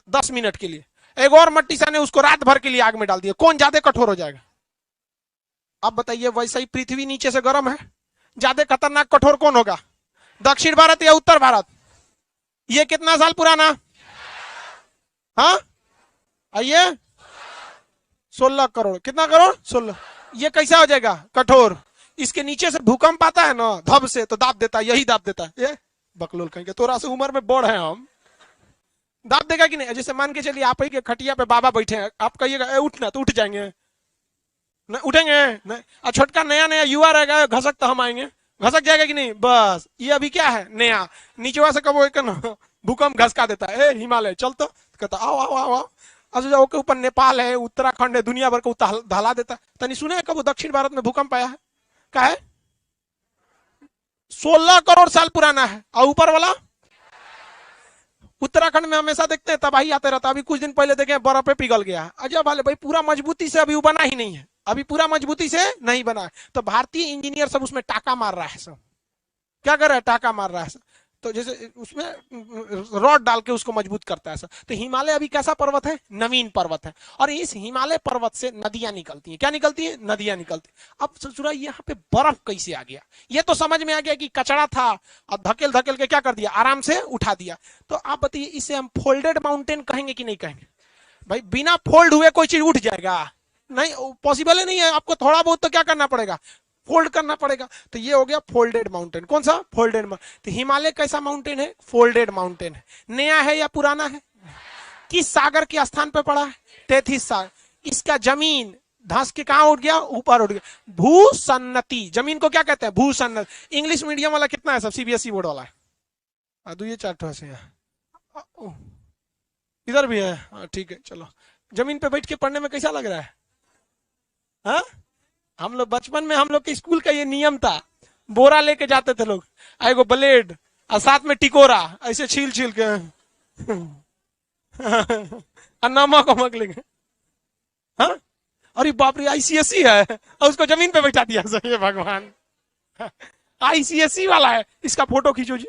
10 मिनट के लिए, एक और मट्टी साने उसको रात भर के लिए आग में डाल दिए, कौन ज्यादा कठोर हो जाएगा? अब बताइए, वैसे ही पृथ्वी नीचे से गर्म है, ज्यादा खतरनाक कठोर कौन होगा, दक्षिण भारत या उत्तर भारत? ये कितना साल पुराना? हाँ आइए, 16 करोड़। कितना करोड़? 16। ये कैसा हो जाएगा, कठोर। इसके नीचे से भूकंप आता है ना, धब से तो दाब देता है, यही दाब देता है। ये बकलोल कहेंगे, थोड़ा सा उम्र में बड़ है हम, दाब देगा कि नहीं? जैसे मान के चलिए आप ही के खटिया पे बाबा बैठे हैं, आप कहिएगा उठना, तो उठ जाएंगे? नहीं उठेंगे नहीं। और छोटका नया नया युवा रहेगा, घसक तो हम आएंगे, घसक जाएगा कि नहीं? बस ये अभी क्या है, नया, नीचे से कब भूकंप घसका देता है, हिमालय चल तो कहता आओ आओ आओ आओ। अच्छा, के ऊपर नेपाल है, उत्तराखंड है, दुनिया भर को धला देता है। तनी सुने कब दक्षिण भारत में भूकंप आया है? क्या है? 16 करोड़ साल पुराना है। और ऊपर वाला उत्तराखंड में हमेशा देखते हैं तबाही आते रहता है। अभी कुछ दिन पहले देखे बर्फ पे पिघल गया। अजय वाले भाई, पूरा मजबूती से अभी वो बना ही नहीं है, अभी पूरा मजबूती से नहीं बना है। तो भारतीय इंजीनियर सब उसमें टाका मार रहा है, सब क्या कर रहा है, टाका मार रहा है सब। तो जैसे उसमें रॉड डाल के उसको मजबूत करता है सब। तो हिमालय अभी कैसा पर्वत है, नवीन पर्वत है। और इस हिमालय पर्वत से नदियां निकलती हैं। क्या निकलती है? नदियां निकलती है। अब सोचो यहाँ पे बर्फ कैसे आ गया? ये तो समझ में आ गया कि कचरा था और धकेल धकेल के क्या कर दिया, आराम से उठा दिया। तो आप बताइए, इसे हम फोल्डेड माउंटेन कहेंगे कि नहीं कहेंगे? भाई बिना फोल्ड हुए कोई चीज उठ जाएगा? नहीं, पॉसिबल ही नहीं है। आपको थोड़ा बहुत तो क्या करना पड़ेगा, फोल्ड करना पड़ेगा। तो ये हो गया फोल्डेड माउंटेन। कौन सा? Folded mountain. तो हिमालय कैसा माउंटेन है? फोल्डेड माउंटेन है। नया है या पुराना है? किस सागर के स्थान पे पड़ा है? तेथिस सागर। इसका जमीन धंस के कहां उठ गया? ऊपर उठ गया। भूसन्नति, जमीन को क्या कहते हैं? भूसन्नति। इंग्लिश मीडियम वाला कितना है सब? सीबीएसई बोर्ड वाला है 2 से इधर भी है, ठीक है। चलो, जमीन पे बैठ के पढ़ने में कैसा लग रहा है? हाँ, हम लोग बचपन में हम लोग के स्कूल का ये नियम था, बोरा लेके जाते थे लोग, एगो ब्लेड और साथ में टिकोरा, ऐसे छील छील के और नमक वमक लेके। हाँ, अरे बाप रे, आईसीएसई है और उसको जमीन पे बैठा दिया। सही भगवान, आईसीएसई वाला है, इसका फोटो खींचो जी।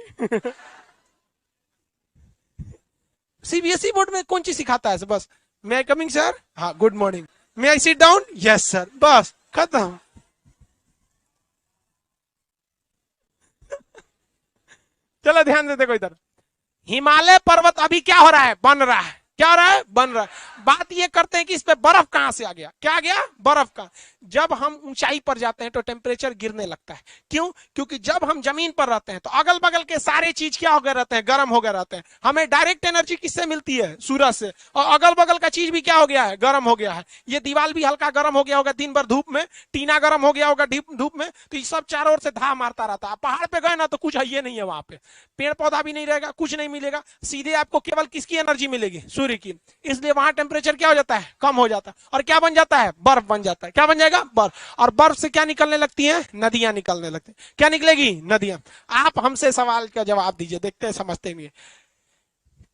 सीबीएसई बोर्ड में कौन चीज सिखाता है? बस मे आई कमिंग सर, हाँ good morning, may I sit down, yes sir, बस खत्म। चलो ध्यान देते कोई इधर, हिमालय पर्वत अभी क्या हो रहा है? बन रहा है। क्या हो रहा है? बन रहा है। बात ये करते हैं कि इस पे बर्फ कहां से आ गया? क्या आ गया? बर्फ का। जब हम ऊंचाई पर जाते हैं तो टेम्परेचर गिरने लगता है। क्यों? क्योंकि जब हम जमीन पर रहते हैं तो अगल बगल के सारे चीज क्या हो गए रहते हैं? गर्म हो गए रहते हैं। हमें डायरेक्ट एनर्जी किससे मिलती है? सूरज से। और अगल बगल का चीज भी क्या हो गया है? गर्म हो गया है। ये दीवार भी हल्का गर्म हो गया होगा दिन भर धूप में, टीना गर्म हो गया होगा धूप में, तो ये सब चारों ओर से धा मारता रहता है। पहाड़ पे गए ना तो कुछ है ये नहीं है, वहां पे पेड़ पौधा भी नहीं रहेगा, कुछ नहीं मिलेगा, सीधे आपको केवल किसकी एनर्जी मिलेगी? सूर्य की। इसलिए वहां टेम्परेचर क्या हो जाता है? कम हो जाता है। और क्या बन जाता है? बर्फ बन जाता है। क्या बन जाएगा? बर्फ। और बर्फ से क्या निकलने लगती है? नदियां निकलने लगती है। क्या निकलेगी? नदियां। आप हमसे सवाल का जवाब दीजिए, देखते हैं समझते नहीं।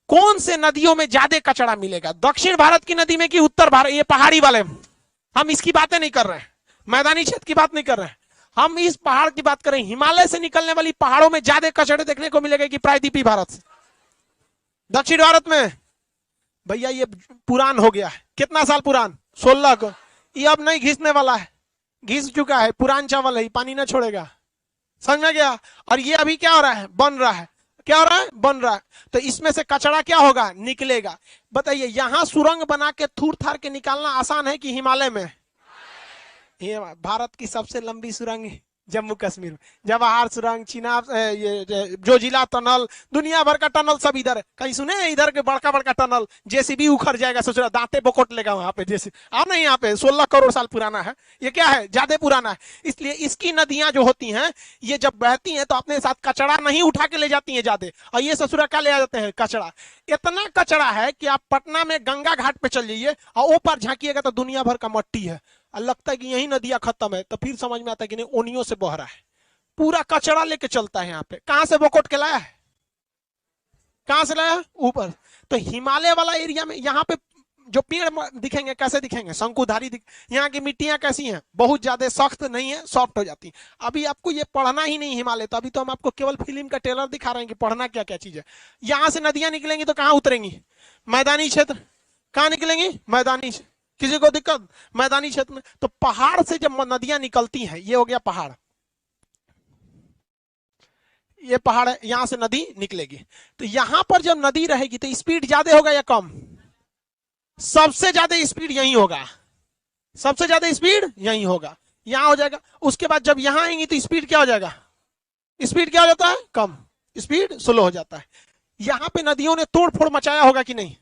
कौन से नदियों में ज्यादा कचरा मिलेगा? दक्षिण भारत की नदी में कि उत्तर भारत? ये पहाड़ी वाले, हम इसकी बातें नहीं कर रहे हैं, मैदानी क्षेत्र की बात नहीं कर रहे हैं, हम इस पहाड़ की बात करें। हिमालय से निकलने वाली पहाड़ों में ज्यादा कचड़े देखने को मिलेगा कि प्रायद्वीपीय भारत से? दक्षिण भारत में। भैया ये पुरान हो गया है। कितना साल पुरान? 16 को। ये अब नहीं घिसने वाला है, घिस चुका है, पुरान चावल है, पानी ना छोड़ेगा। समझ में गया? और ये अभी क्या हो रहा है? बन रहा है। क्या हो रहा है? बन रहा है। तो इसमें से कचरा क्या होगा? निकलेगा। बताइए, यहां सुरंग बना के थूर थार के निकालना आसान है कि हिमालय में? ये भारत की सबसे लंबी सुरंग जम्मू कश्मीर में, जवाहर सुरंग, चिनाब, ये जोजिला टनल, दुनिया भर का टनल सब इधर है। कहीं सुने इधर के बड़का बड़का टनल? जेसीबी उखड़ जाएगा, सोच रहा दांते बोकोट लेगा वहां पे। जैसे आप नहीं, यहाँ पे 16 करोड़ साल पुराना है। ये क्या है? ज्यादा पुराना है। इसलिए इसकी नदियां जो होती हैं, ये जब बहती हैं तो अपने साथ कचरा नहीं उठा के ले जाती हैं ज्यादा, और ये ससुरा का ले आ जाते हैं कचरा। इतना कचरा है कि आप पटना में गंगा घाट पे चल जाइए और ऊपर झांकिएगा तो दुनिया भर का मट्टी है। लगता है कि यही नदियां खत्म है, तो फिर समझ में आता है कि नहीं, ओनियों से बह रहा है। पूरा कचरा लेके चलता है यहाँ पे। कहां से बोकोट के लाया है? कहां से लाया? ऊपर। तो हिमालय वाला एरिया में यहाँ पे जो पेड़ दिखेंगे कैसे दिखेंगे? शंकुधारी यहाँ की मिट्टियां कैसी हैं? बहुत ज्यादा सख्त नहीं है, सॉफ्ट हो जाती है। अभी आपको ये पढ़ना ही नहीं हिमालय, तो अभी तो हम आपको केवल फिल्म का ट्रेलर दिखा रहे हैं कि पढ़ना क्या क्या चीज है। यहां से नदियां निकलेंगी तो कहां उतरेंगी? मैदानी क्षेत्र। कहां निकलेंगी? मैदानी। किसी को दिक्कत? मैदानी क्षेत्र में। तो पहाड़ से जब नदियां निकलती हैं, ये हो गया पहाड़, ये पहाड़ है, यहां से नदी निकलेगी। तो यहां पर जब नदी रहेगी तो स्पीड ज्यादा होगा या कम? सबसे ज्यादा स्पीड यही होगा, सबसे ज्यादा स्पीड यही होगा, यहां हो जाएगा। उसके बाद जब यहां आएंगी तो स्पीड क्या हो जाएगा? स्पीड क्या हो जाता है? कम, स्पीड स्लो हो जाता है। यहां पे नदियों ने तोड़ फोड़ मचाया होगा कि नहीं?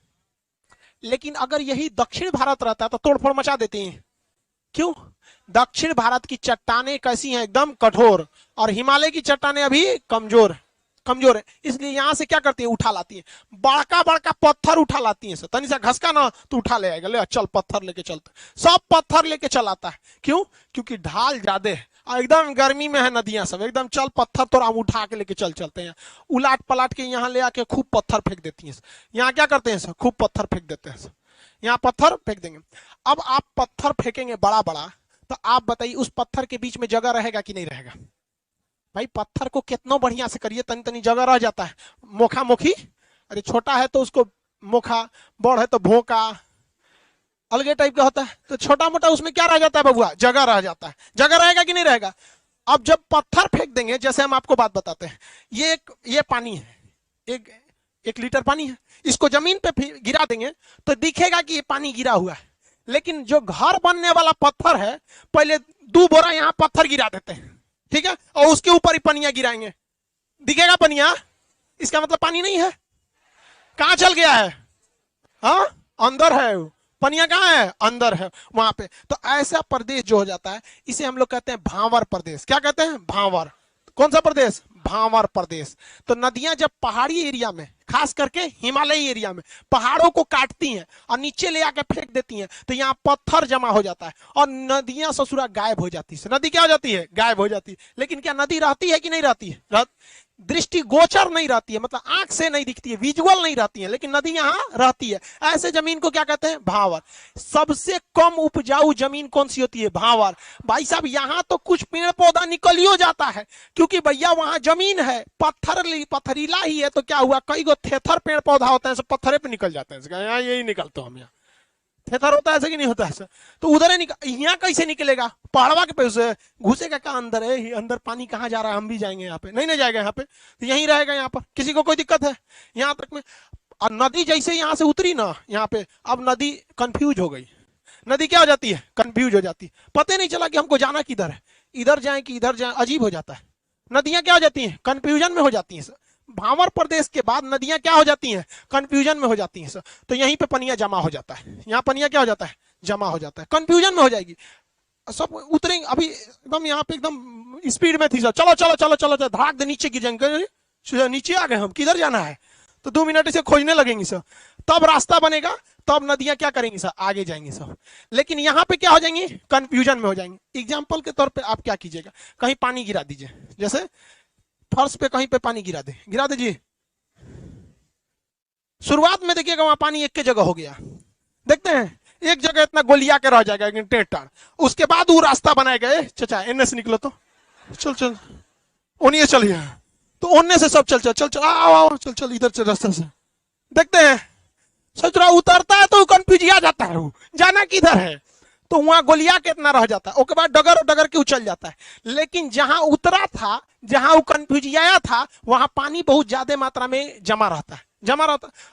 लेकिन अगर यही दक्षिण भारत रहता तो तोड़ फोड़ मचा देती हैं। क्यों? दक्षिण भारत की चट्टानें कैसी हैं? एकदम कठोर, और हिमालय की चट्टानें अभी कमजोर कमजोर है। इसलिए यहां से क्या करती है? उठा लाती है, बड़का बड़का पत्थर उठा लाती है। तनी सा घसका ना तो उठा ले आएगा, ले चल पत्थर लेके चलते, सब पत्थर लेके चलाता है। क्यों? क्योंकि ढाल ज्यादा है, एकदम गर्मी में है नदियां सब, एकदम चल पत्थर तो हम उठा के लेके चलते हैं। उलाट पलाट के यहाँ ले आके खूब पत्थर फेंक देती है। यहाँ क्या करते हैं सर? खूब पत्थर फेंक देते हैं, यहाँ पत्थर फेंक देंगे। अब आप पत्थर फेंकेंगे बड़ा बड़ा, तो आप बताइए उस पत्थर के बीच में जगह रहेगा कि नहीं रहेगा? भाई पत्थर को कितना बढ़िया से करिए, तनी तनी जगह रह जाता है। मोखा मोखी, अरे छोटा है तो उसको मोखा, बड़ है तो भोका, अलगे टाइप का होता है। तो छोटा मोटा उसमें क्या रह जाता है बबुआ? जगह रह जाता है। जगह रहेगा कि नहीं रहेगा? अब जब पत्थर फेंक देंगे, जैसे हम आपको बात बताते हैं, ये पानी है, एक लीटर पानी है, इसको जमीन पे गिरा देंगे तो दिखेगा कि ये पानी गिरा हुआ है। लेकिन जो घर बनने वाला पत्थर है, पहले 2 बोरा यहाँ पत्थर गिरा देते हैं, ठीक है, और उसके ऊपर ही पनिया गिराएंगे, दिखेगा पनिया? इसका मतलब पानी नहीं है। कहां चल गया है? हाँ, अंदर है। पनिया कहां है? अंदर है वहां पे। तो ऐसा प्रदेश जो हो जाता है, इसे हम लोग कहते हैं भांवर प्रदेश। क्या कहते हैं? भांवर। कौन सा प्रदेश? भांवर प्रदेश। तो नदियां जब पहाड़ी एरिया में, खास करके हिमालयी एरिया में पहाड़ों को काटती हैं और नीचे ले आके फेंक देती हैं, तो यहाँ पत्थर जमा हो जाता है और नदियां ससुरा गायब हो जाती है। नदी क्या हो जाती है? गायब हो जाती है। लेकिन क्या नदी रहती है कि नहीं रहती है? दृष्टि गोचर नहीं रहती है, मतलब आंख से नहीं दिखती है, विजुअल नहीं रहती है, लेकिन नदी यहाँ रहती है। ऐसे जमीन को क्या कहते हैं? भांवर। सबसे कम उपजाऊ जमीन कौन सी होती है? भांवर। भाई साहब यहाँ तो कुछ पेड़ पौधा निकल ही हो जाता है, क्योंकि भैया वहां जमीन है, पत्थरीला ही है, तो क्या हुआ, कई गो थेथर पेड़ पौधा होता है, सब पत्थरे पे निकल जाते हैं। यहाँ यही निकलते हम, यहाँ थेथर होता है ऐसे कि नहीं होता है? तो उधर निकल, यहाँ कैसे निकलेगा? पहाड़वा के पैसे घुसेगा क्या अंदर? है अंदर पानी कहाँ जा रहा है? हम भी जाएंगे यहाँ पे? नहीं नहीं जाएगा यहाँ पे, तो यहीं रहेगा यहाँ पर, किसी को कोई दिक्कत है यहाँ तक में? और नदी जैसे यहाँ से उतरी ना यहाँ पे, अब नदी कंफ्यूज हो गई। नदी क्या हो जाती है? कंफ्यूज हो जाती है। पता नहीं चला कि हमको जाना किधर है, इधर जाए कि इधर जाए, अजीब हो जाता है। नदियां क्या हो जाती हैं? कंफ्यूजन में हो जाती हैं। भांवर प्रदेश के बाद नदियां क्या हो जाती हैं? कंफ्यूजन में हो जाती हैं। तो यहीं पे पनिया जमा हो जाता है, यहाँ पनिया क्या हो जाता है? जमा हो जाता है, कंफ्यूजन में हो जाएगी। सब उतरेंगे अभी एकदम, यहाँ पे एकदम स्पीड में थी सब, चलो चलो चलो चलो चलो, धड़ाक दे नीचे गिर जाएंगे, नीचे आ गए हम, किधर जाना है? तो 2 मिनट इसे खोजने लगेंगे सर, तब रास्ता बनेगा, तब नदियां क्या करेंगी सर? आगे जाएंगी सर। लेकिन यहाँ पे क्या हो जाएंगी? कंफ्यूजन में हो जाएंगे। एग्जाम्पल के तौर पे आप क्या कीजिएगा, कहीं पानी गिरा दीजिए, जैसे फर्श पे कहीं पे पानी गिरा दीजिए। शुरुआत में देखिएगा वहां पानी एक के जगह हो गया, देखते हैं एक जगह इतना गोलिया के रह जाएगा टेढ़। उसके बाद वो रास्ता बनाए गए, चचा एनए से निकलो, तो चल चल ओनिए चलिए, तो ओने से सब चल चल चल चल आओ आओ चल चल इधर से रास्ते से। देखते हैं सोच रहा उतरता है तो कंफ्यूजिया जाता है, वो जाना किधर है, तो वहां गोलिया के इतना रह जाता है। उसके बाद डगर डगर के उछल जाता है। लेकिन जहां उतरा था, जहां वो कंफ्यूजिया था, वहां पानी बहुत ज्यादा मात्रा में जमा रहता है,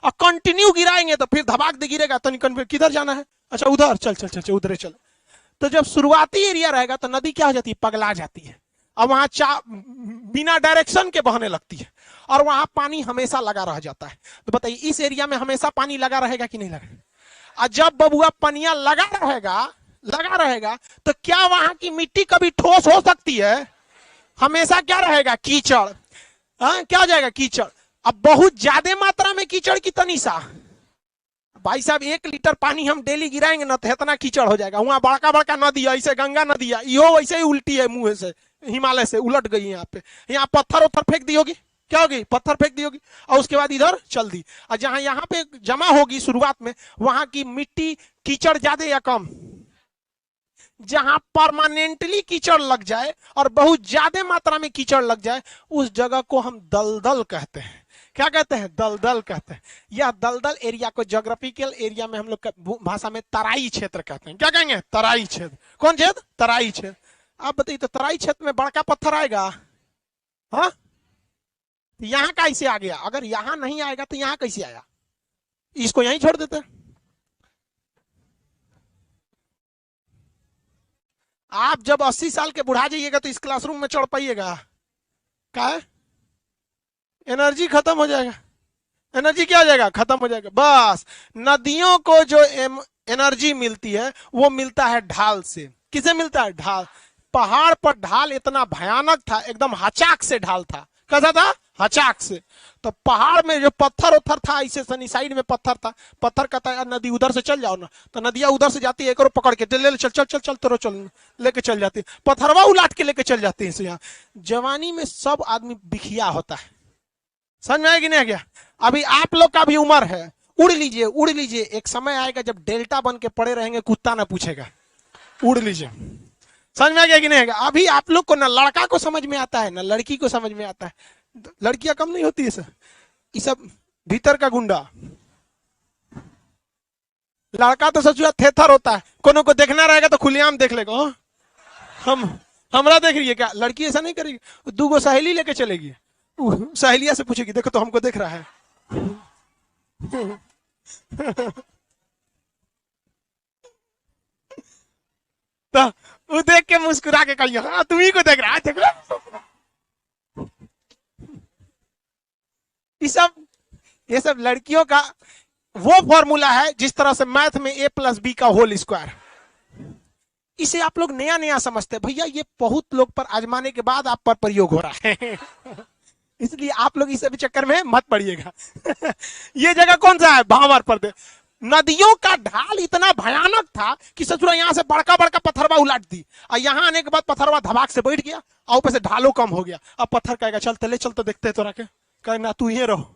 और कंटिन्यू गिराएंगे तो फिर धबाक दे गिरेगा, तो किधर जाना है? अच्छा उधर, चल चल चल उधर चल। तो जब शुरुआती एरिया रहेगा तो नदी क्या हो जाती है? पगला जाती है, और वहां बिना डायरेक्शन के बहने लगती है, और वहां पानी हमेशा लगा रह जाता है। तो बताइए इस एरिया में हमेशा पानी लगा रहेगा कि नहीं लगेगा? और जब बबुआ पनिया लगा रहेगा तो क्या वहां की मिट्टी कभी ठोस हो सकती है? हमेशा क्या रहेगा? कीचड़। क्या हो जाएगा? कीचड़। अब बहुत ज्यादा मात्रा में कीचड़ की तनीसा, भाई साहब 1 लीटर पानी हम डेली गिराएंगे ना तो इतना कीचड़ हो जाएगा। वहां बड़का बड़का नदी है, ऐसे गंगा नदी है, यो वैसे ही उल्टी है, मुंह से हिमालय से उलट गई। यहाँ पे यहाँ पत्थर उत्थर फेंक दी होगी, क्या होगी? पत्थर फेंक दी होगी, और उसके बाद इधर चल दी। और जहां यहाँ पे जमा होगी शुरुआत में, वहां की मिट्टी कीचड़ ज्यादा या कम? जहां परमानेंटली कीचड़ लग जाए और बहुत ज्यादा मात्रा में कीचड़ लग जाए, उस जगह को हम दलदल कहते हैं। क्या कहते हैं? दलदल कहते हैं। यह दलदल एरिया को ज्योग्राफिकल एरिया में हम लोग भाषा में तराई क्षेत्र कहते हैं। क्या कहेंगे? तराई क्षेत्र। कौन क्षेत्र? तराई क्षेत्र। आप बताइए तो तराई क्षेत्र में बड़का पत्थर आएगा? हाँ, यहां कैसे आ गया? अगर यहां नहीं आएगा तो यहां कैसे आया? इसको यहीं छोड़ देते हैं। आप जब 80 साल के बुढ़ा जाइएगा तो इस क्लासरूम में चढ़ पाइएगा? क्या है? एनर्जी खत्म हो जाएगा। एनर्जी क्या हो जाएगा? खत्म हो जाएगा। बस नदियों को जो एनर्जी मिलती है वो मिलता है ढाल से। किसे मिलता है? ढाल। पहाड़ पर ढाल इतना भयानक था, एकदम हचाक से ढाल था। कैसा था? हचाक से। तो पहाड़ में जो पत्थर उत्थर था, ऐसे सनी साइड में पत्थर था, पत्थर कहता है नदी उधर से चल जाओ ना, तो नदियां उधर से जाती है, एक और पकड़ के ले चल चल चल चल तो चल लेके चल जाती है, पत्थरवा उलाट के लेके चल जाती है। यहाँ जवानी में सब आदमी बिखिया होता है। समझ में आया कि नहीं आ गया? अभी आप लोग का भी उम्र है, उड़ लीजिए उड़ लीजिए। एक समय आएगा जब डेल्टा बन के पड़े रहेंगे, कुत्ता ना पूछेगा, उड़ लीजिए। समझ में आ गया कि नहीं? अभी आप लोग को ना लड़का को समझ में आता है ना लड़की को समझ में आता है। लड़कियां कम नहीं होती है सर, ये सब भीतर का गुंडा। लड़का तो सच थेथर होता है, कोनो को देखना रहेगा तो खुलेआम देख लेगा। हमरा देख रही है क्या? लड़की ऐसा नहीं करेगी, 2 सहेली लेके चलेगी, सहेलिया से पूछेगी देखो तो हमको देख रहा है। तो वो देख के मुस्कुरा के कहिए हाँ तुम्ही को देख रहा है, देख रहा। ये सब लड़कियों का वो फॉर्मूला है जिस तरह से मैथ में a + b का होल स्क्वायर। इसे आप लोग नया नया समझते हैं, भैया ये बहुत लोग पर आजमाने के बाद आप पर प्रयोग हो रहा है। इसलिए आप लोग इस चक्कर में मत पड़िएगा। ये जगह कौन सा है? भावर प्रदेश। नदियों का ढाल इतना भयानक था कि ससुरा यहाँ से बड़का बड़का पत्थरवा उलट दी, और यहाँ आने के बाद पत्थरवा धबाक से बैठ गया, और ऊपर से ढालों कम हो गया। अब पत्थर कहेगा चल तले चल तो देखते तो रखे, कहे ना तू ये रहो,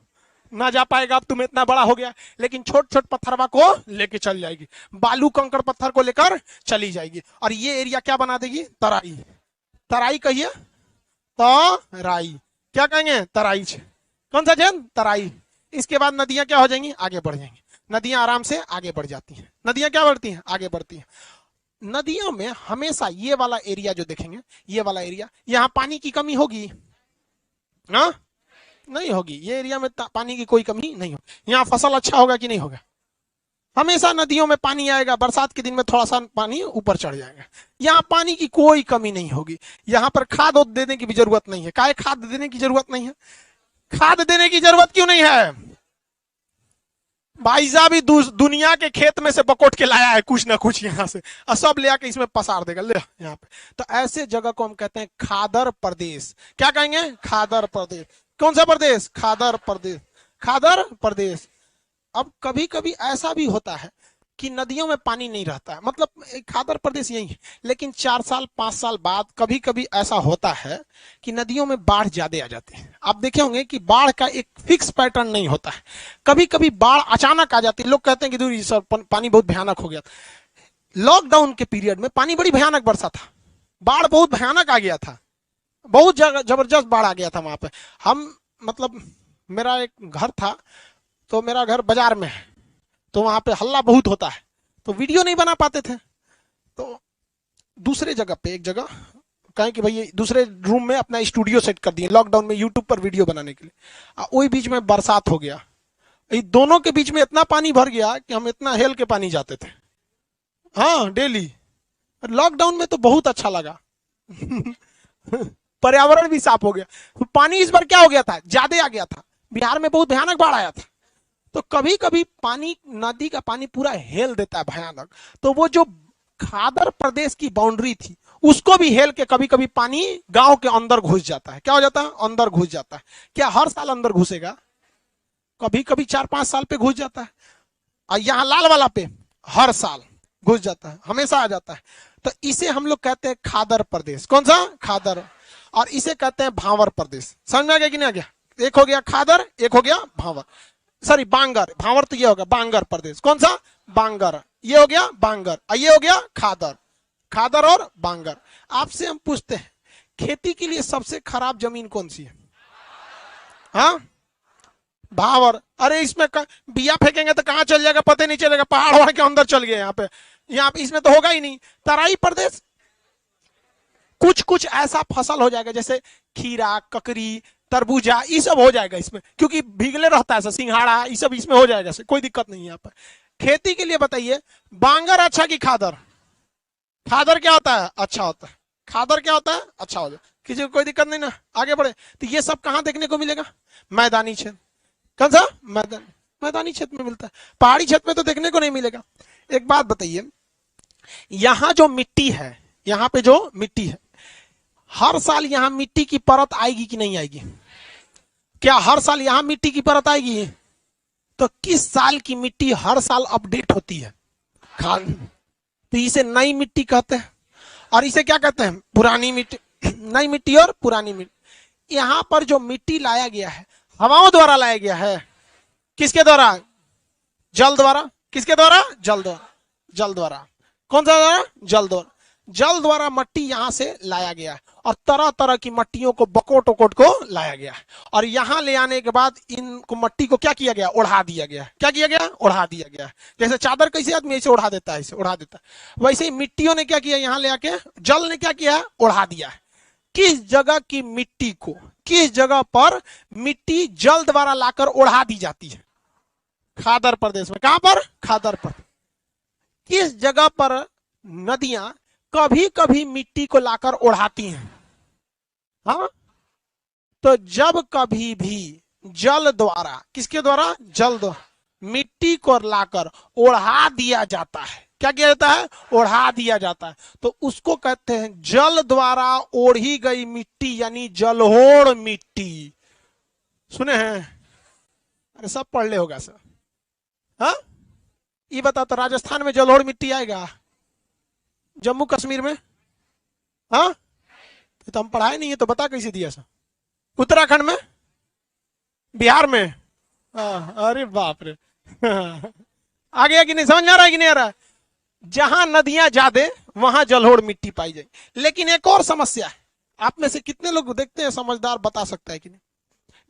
ना जा पाएगा, अब तुम इतना बड़ा हो गया। लेकिन छोट छोट पत्थरवा को लेके चल जाएगी, बालू कंकड़ पत्थर को लेकर चली जाएगी, और ये एरिया क्या बना देगी? तराई। तराई कहिए, तराई। क्या कहेंगे? तराई। कौन सा जन? तराई। इसके बाद नदियां क्या हो जाएंगी? आगे बढ़ जाएंगी। नदियां आराम से आगे बढ़ जाती हैं। नदियां क्या बढ़ती हैं? आगे बढ़ती हैं। नदियों में हमेशा ये वाला एरिया जो देखेंगे, ये वाला एरिया, यहाँ पानी की कमी होगी? हाँ, नहीं होगी। ये एरिया में पानी की कोई कमी नहीं होगी। यहाँ फसल अच्छा होगा कि नहीं होगा? हमेशा नदियों में पानी आएगा, बरसात के दिन में थोड़ा सा पानी ऊपर चढ़ जाएगा। यहाँ पानी की कोई कमी नहीं होगी। यहाँ पर खाद देने की भी जरूरत नहीं है। काहे खाद देने की जरूरत नहीं है? खाद देने की जरूरत क्यों नहीं है? भाई साहब दुनिया के खेत में से बकोट के लाया है कुछ ना कुछ यहाँ से, और सब ले आके इसमें पसार देगा ले यहाँ पे। तो ऐसे जगह को हम कहते हैं खादर प्रदेश। क्या कहेंगे? खादर प्रदेश। कौन सा प्रदेश? खादर प्रदेश। खादर प्रदेश। अब कभी कभी ऐसा भी होता है कि नदियों में पानी नहीं रहता है, मतलब खादर प्रदेश यही है, लेकिन 4 साल 5 साल बाद कभी कभी ऐसा होता है कि नदियों में बाढ़ ज्यादा आ जाती है। आप देखे होंगे कि बाढ़ का एक फिक्स पैटर्न नहीं होता है, कभी कभी बाढ़ अचानक आ जाती है। लोग कहते हैं कि दूर सर पानी बहुत भयानक हो गया। लॉकडाउन के पीरियड में पानी बड़ी भयानक बरसा था, बाढ़ बहुत भयानक आ गया था, बहुत जबरदस्त बाढ़ आ गया था वहां पे। हम मतलब मेरा एक घर था, तो मेरा घर बाजार में है, तो वहां पे हल्ला बहुत होता है, तो वीडियो नहीं बना पाते थे। तो दूसरे जगह पे एक जगह कहें कि भाई दूसरे रूम में अपना स्टूडियो सेट कर दिए लॉकडाउन में यूट्यूब पर वीडियो बनाने के लिए। वही बीच में बरसात हो गया, दोनों के बीच में इतना पानी भर गया कि हम इतना हेल के पानी जाते थे, हाँ डेली। लॉकडाउन में तो बहुत अच्छा लगा। पर्यावरण भी साफ हो गया। पानी इस बार क्या हो गया था? ज्यादा आ गया था, बिहार में बहुत भयानक बाढ़ आया था। तो कभी कभी पानी, नदी का पानी पूरा हेल देता है भयानक, तो वो जो खादर प्रदेश की बाउंड्री थी उसको भी हेल के कभी कभी पानी गांव के अंदर घुस जाता है। क्या हो जाता है? अंदर घुस जाता है। क्या हर साल अंदर घुसेगा? कभी कभी 4-5 साल पे घुस जाता है, और यहाँ लाल वाला पे हर साल घुस जाता है, हमेशा आ जाता है। तो इसे हम लोग कहते हैं खादर प्रदेश। कौन सा? खादर। और इसे कहते हैं भावर प्रदेश। समझ में आ गया कि नहीं आ गया? एक हो गया खादर, एक हो गया भावर, सॉरी बांगर। भावर तो ये होगा बांगर प्रदेश। कौन सा? बांगर। ये हो गया बांगर, और ये हो गया खादर। खादर और बांगर। आपसे हम पूछते हैं, खेती के लिए सबसे खराब जमीन कौन सी है? हाँ, भावर। अरे इसमें बिया फेंकेंगे तो कहां चल जाएगा पता नहीं चलेगा, पहाड़ वहां के अंदर चल गए। यहाँ पे इसमें तो होगा ही नहीं। तराई प्रदेश कुछ कुछ ऐसा फसल हो जाएगा जैसे खीरा, ककड़ी, तरबूजा, ये सब हो जाएगा इसमें, क्योंकि भीगले रहता है। सिंघाड़ा ये सब इसमें हो जाएगा, कोई दिक्कत नहीं है। यहाँ पर खेती के लिए बताइए, बांगर अच्छा कि खादर? खादर क्या होता है? अच्छा होता है। खादर क्या होता है? अच्छा हो जाए। किसी को कोई दिक्कत नहीं ना, आगे बढ़े। तो ये सब कहां देखने को मिलेगा? मैदानी क्षेत्र। कौन सा? मैदानी क्षेत्र में मिलता है, पहाड़ी क्षेत्र में तो देखने को नहीं मिलेगा। एक बात बताइए, यहाँ जो मिट्टी है, यहाँ पे जो मिट्टी है, हर साल यहाँ मिट्टी की परत आएगी कि नहीं आएगी? क्या हर साल यहाँ मिट्टी की परत आएगी? तो किस साल की मिट्टी हर साल अपडेट होती है? तो इसे नई मिट्टी कहते हैं, और इसे क्या कहते हैं? पुरानी मिट्टी। नई मिट्टी और पुरानी मिट्टी। यहाँ पर जो मिट्टी लाया गया है, हवाओं द्वारा लाया गया है। किसके द्वारा? जल द्वारा। किसके द्वारा? जल द्वारा। जल द्वारा। कौन सा द्वारा? जल द्वारा। जल द्वारा मट्टी यहां से लाया गया है, और तरह तरह की मट्टियों को, बकोट वकोट को लाया गया है, और यहां ले आने के बाद इनको मट्टी को क्या किया गया? ओढ़ा दिया गया। क्या किया गया? ओढ़ा दिया गया। जैसे चादर कैसे आदमी ऐसे ओढ़ा देता है, ऐसे ओढ़ा देता है, वैसे ही मिट्टियों ने क्या किया? यहाँ ले आके जल ने क्या किया? ओढ़ा दिया है। किस जगह की मिट्टी को, किस जगह पर मिट्टी जल द्वारा लाकर ओढ़ा दी जाती है? खादर प्रदेश में। कहां पर? खादर पर। किस जगह पर नदियां कभी कभी मिट्टी को लाकर ओढ़ाती हैं? हाँ, तो जब कभी भी जल द्वारा, किसके द्वारा? जल द्वारा मिट्टी को लाकर ओढ़ा दिया जाता है। क्या किया जाता है? ओढ़ा दिया जाता है। तो उसको कहते हैं जल द्वारा ओढ़ी गई मिट्टी, यानी जलोढ़ मिट्टी। सुने हैं? अरे सब पढ़ ले होगा सर। हाँ, ये बता, तो राजस्थान में जलोढ़ मिट्टी आएगा? जम्मू कश्मीर में? हाँ, तो हम पढ़ाए नहीं है, तो बता कैसे दिया सर? उत्तराखंड में? बिहार में? अरे बाप रे। आ गया कि नहीं? समझ में आ रहा है कि नहीं आ रहा है? जहां नदियां ज्यादा वहां जलोढ़ मिट्टी पाई जाएगी। लेकिन एक और समस्या है, आप में से कितने लोग देखते हैं समझदार बता सकता है कि नहीं?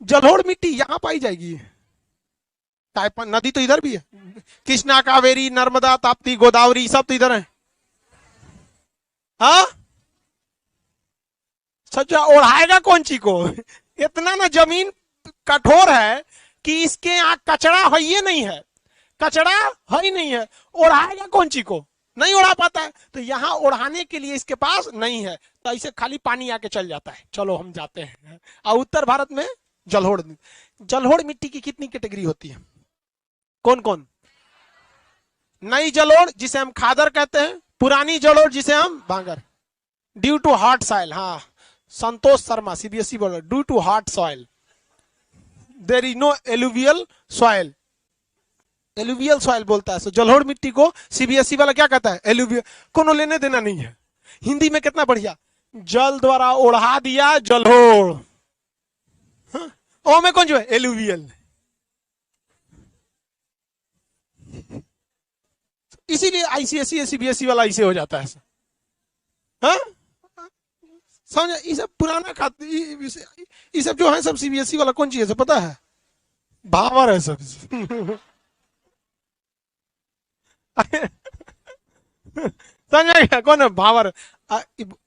जलोढ़ मिट्टी यहां पाई जाएगी? नदी तो इधर भी है, कृष्णा, कावेरी, नर्मदा, ताप्ती, गोदावरी, सब तो इधर है। हाँ, सच्चा ओढ़ाएगा कौन ची को? इतना ना जमीन कठोर है कि इसके यहाँ कचरा है ही नहीं है, कचरा है ही नहीं है, ओढ़ाएगा कौन ची को? नहीं ओढ़ा पाता है। तो यहाँ ओढ़ाने के लिए इसके पास नहीं है, तो ऐसे खाली पानी आके चल जाता है, चलो हम जाते हैं। और उत्तर भारत में जलोढ़, जलोढ़ मिट्टी की कितनी कैटेगरी होती है? कौन कौन? नई जलोढ़ जिसे हम खादर कहते हैं, पुरानी जलोढ़ जिसे हम भांगर। ड्यू टू हार्ड सॉइल, हाँ, संतोष शर्मा सीबीएसई बोल, due to hard soil there is no alluvial soil. Alluvial soil बोलता है। सो जलोढ़ मिट्टी को सीबीएसई वाला क्या कहता है? एलुवियल। कोनो लेने देना नहीं है। हिंदी में कितना बढ़िया, जल द्वारा ओढ़ा दिया जलोढ़। ओ में कौन जो है? एलुवियल। इसीलिए आईसीएसई सीबीएसई वाला ऐसे हो जाता है। हाँ, समझ? ये सब पुराना खाते, ये सब जो है सब सीबीएसई वाला। कौन चीज है पता है? भावर है सब। समझ गया कौन है? भावर।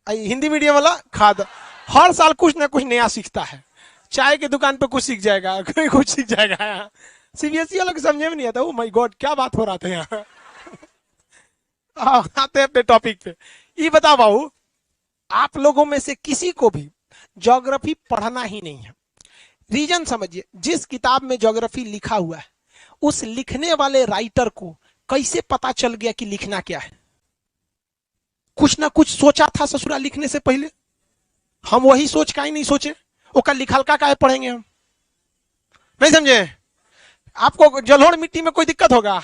हिंदी मीडियम वाला खाद। हर साल कुछ ना कुछ नया सीखता है। चाय की दुकान पे कुछ सीख जाएगा, कोई कुछ सीख जाएगा। सीबीएसई वालों को समझे में नहीं आता। ओ माय गॉड, क्या बात हो रहा था यहाँ। आते हैं अपने टॉपिक पे। ये बताओ बाबू, आप लोगों में से किसी को भी ज्योग्राफी पढ़ना ही नहीं है। रीजन समझिए, जिस किताब में ज्योग्राफी लिखा हुआ है, उस लिखने वाले राइटर को कैसे पता चल गया कि लिखना क्या है? कुछ ना कुछ सोचा था ससुरा लिखने से पहले। हम वही सोच का ही नहीं सोचे, वो कल लिखलका का पढ़ेंगे हम? नहीं समझे? आपको जलोढ़ मिट्टी में कोई दिक्कत होगा?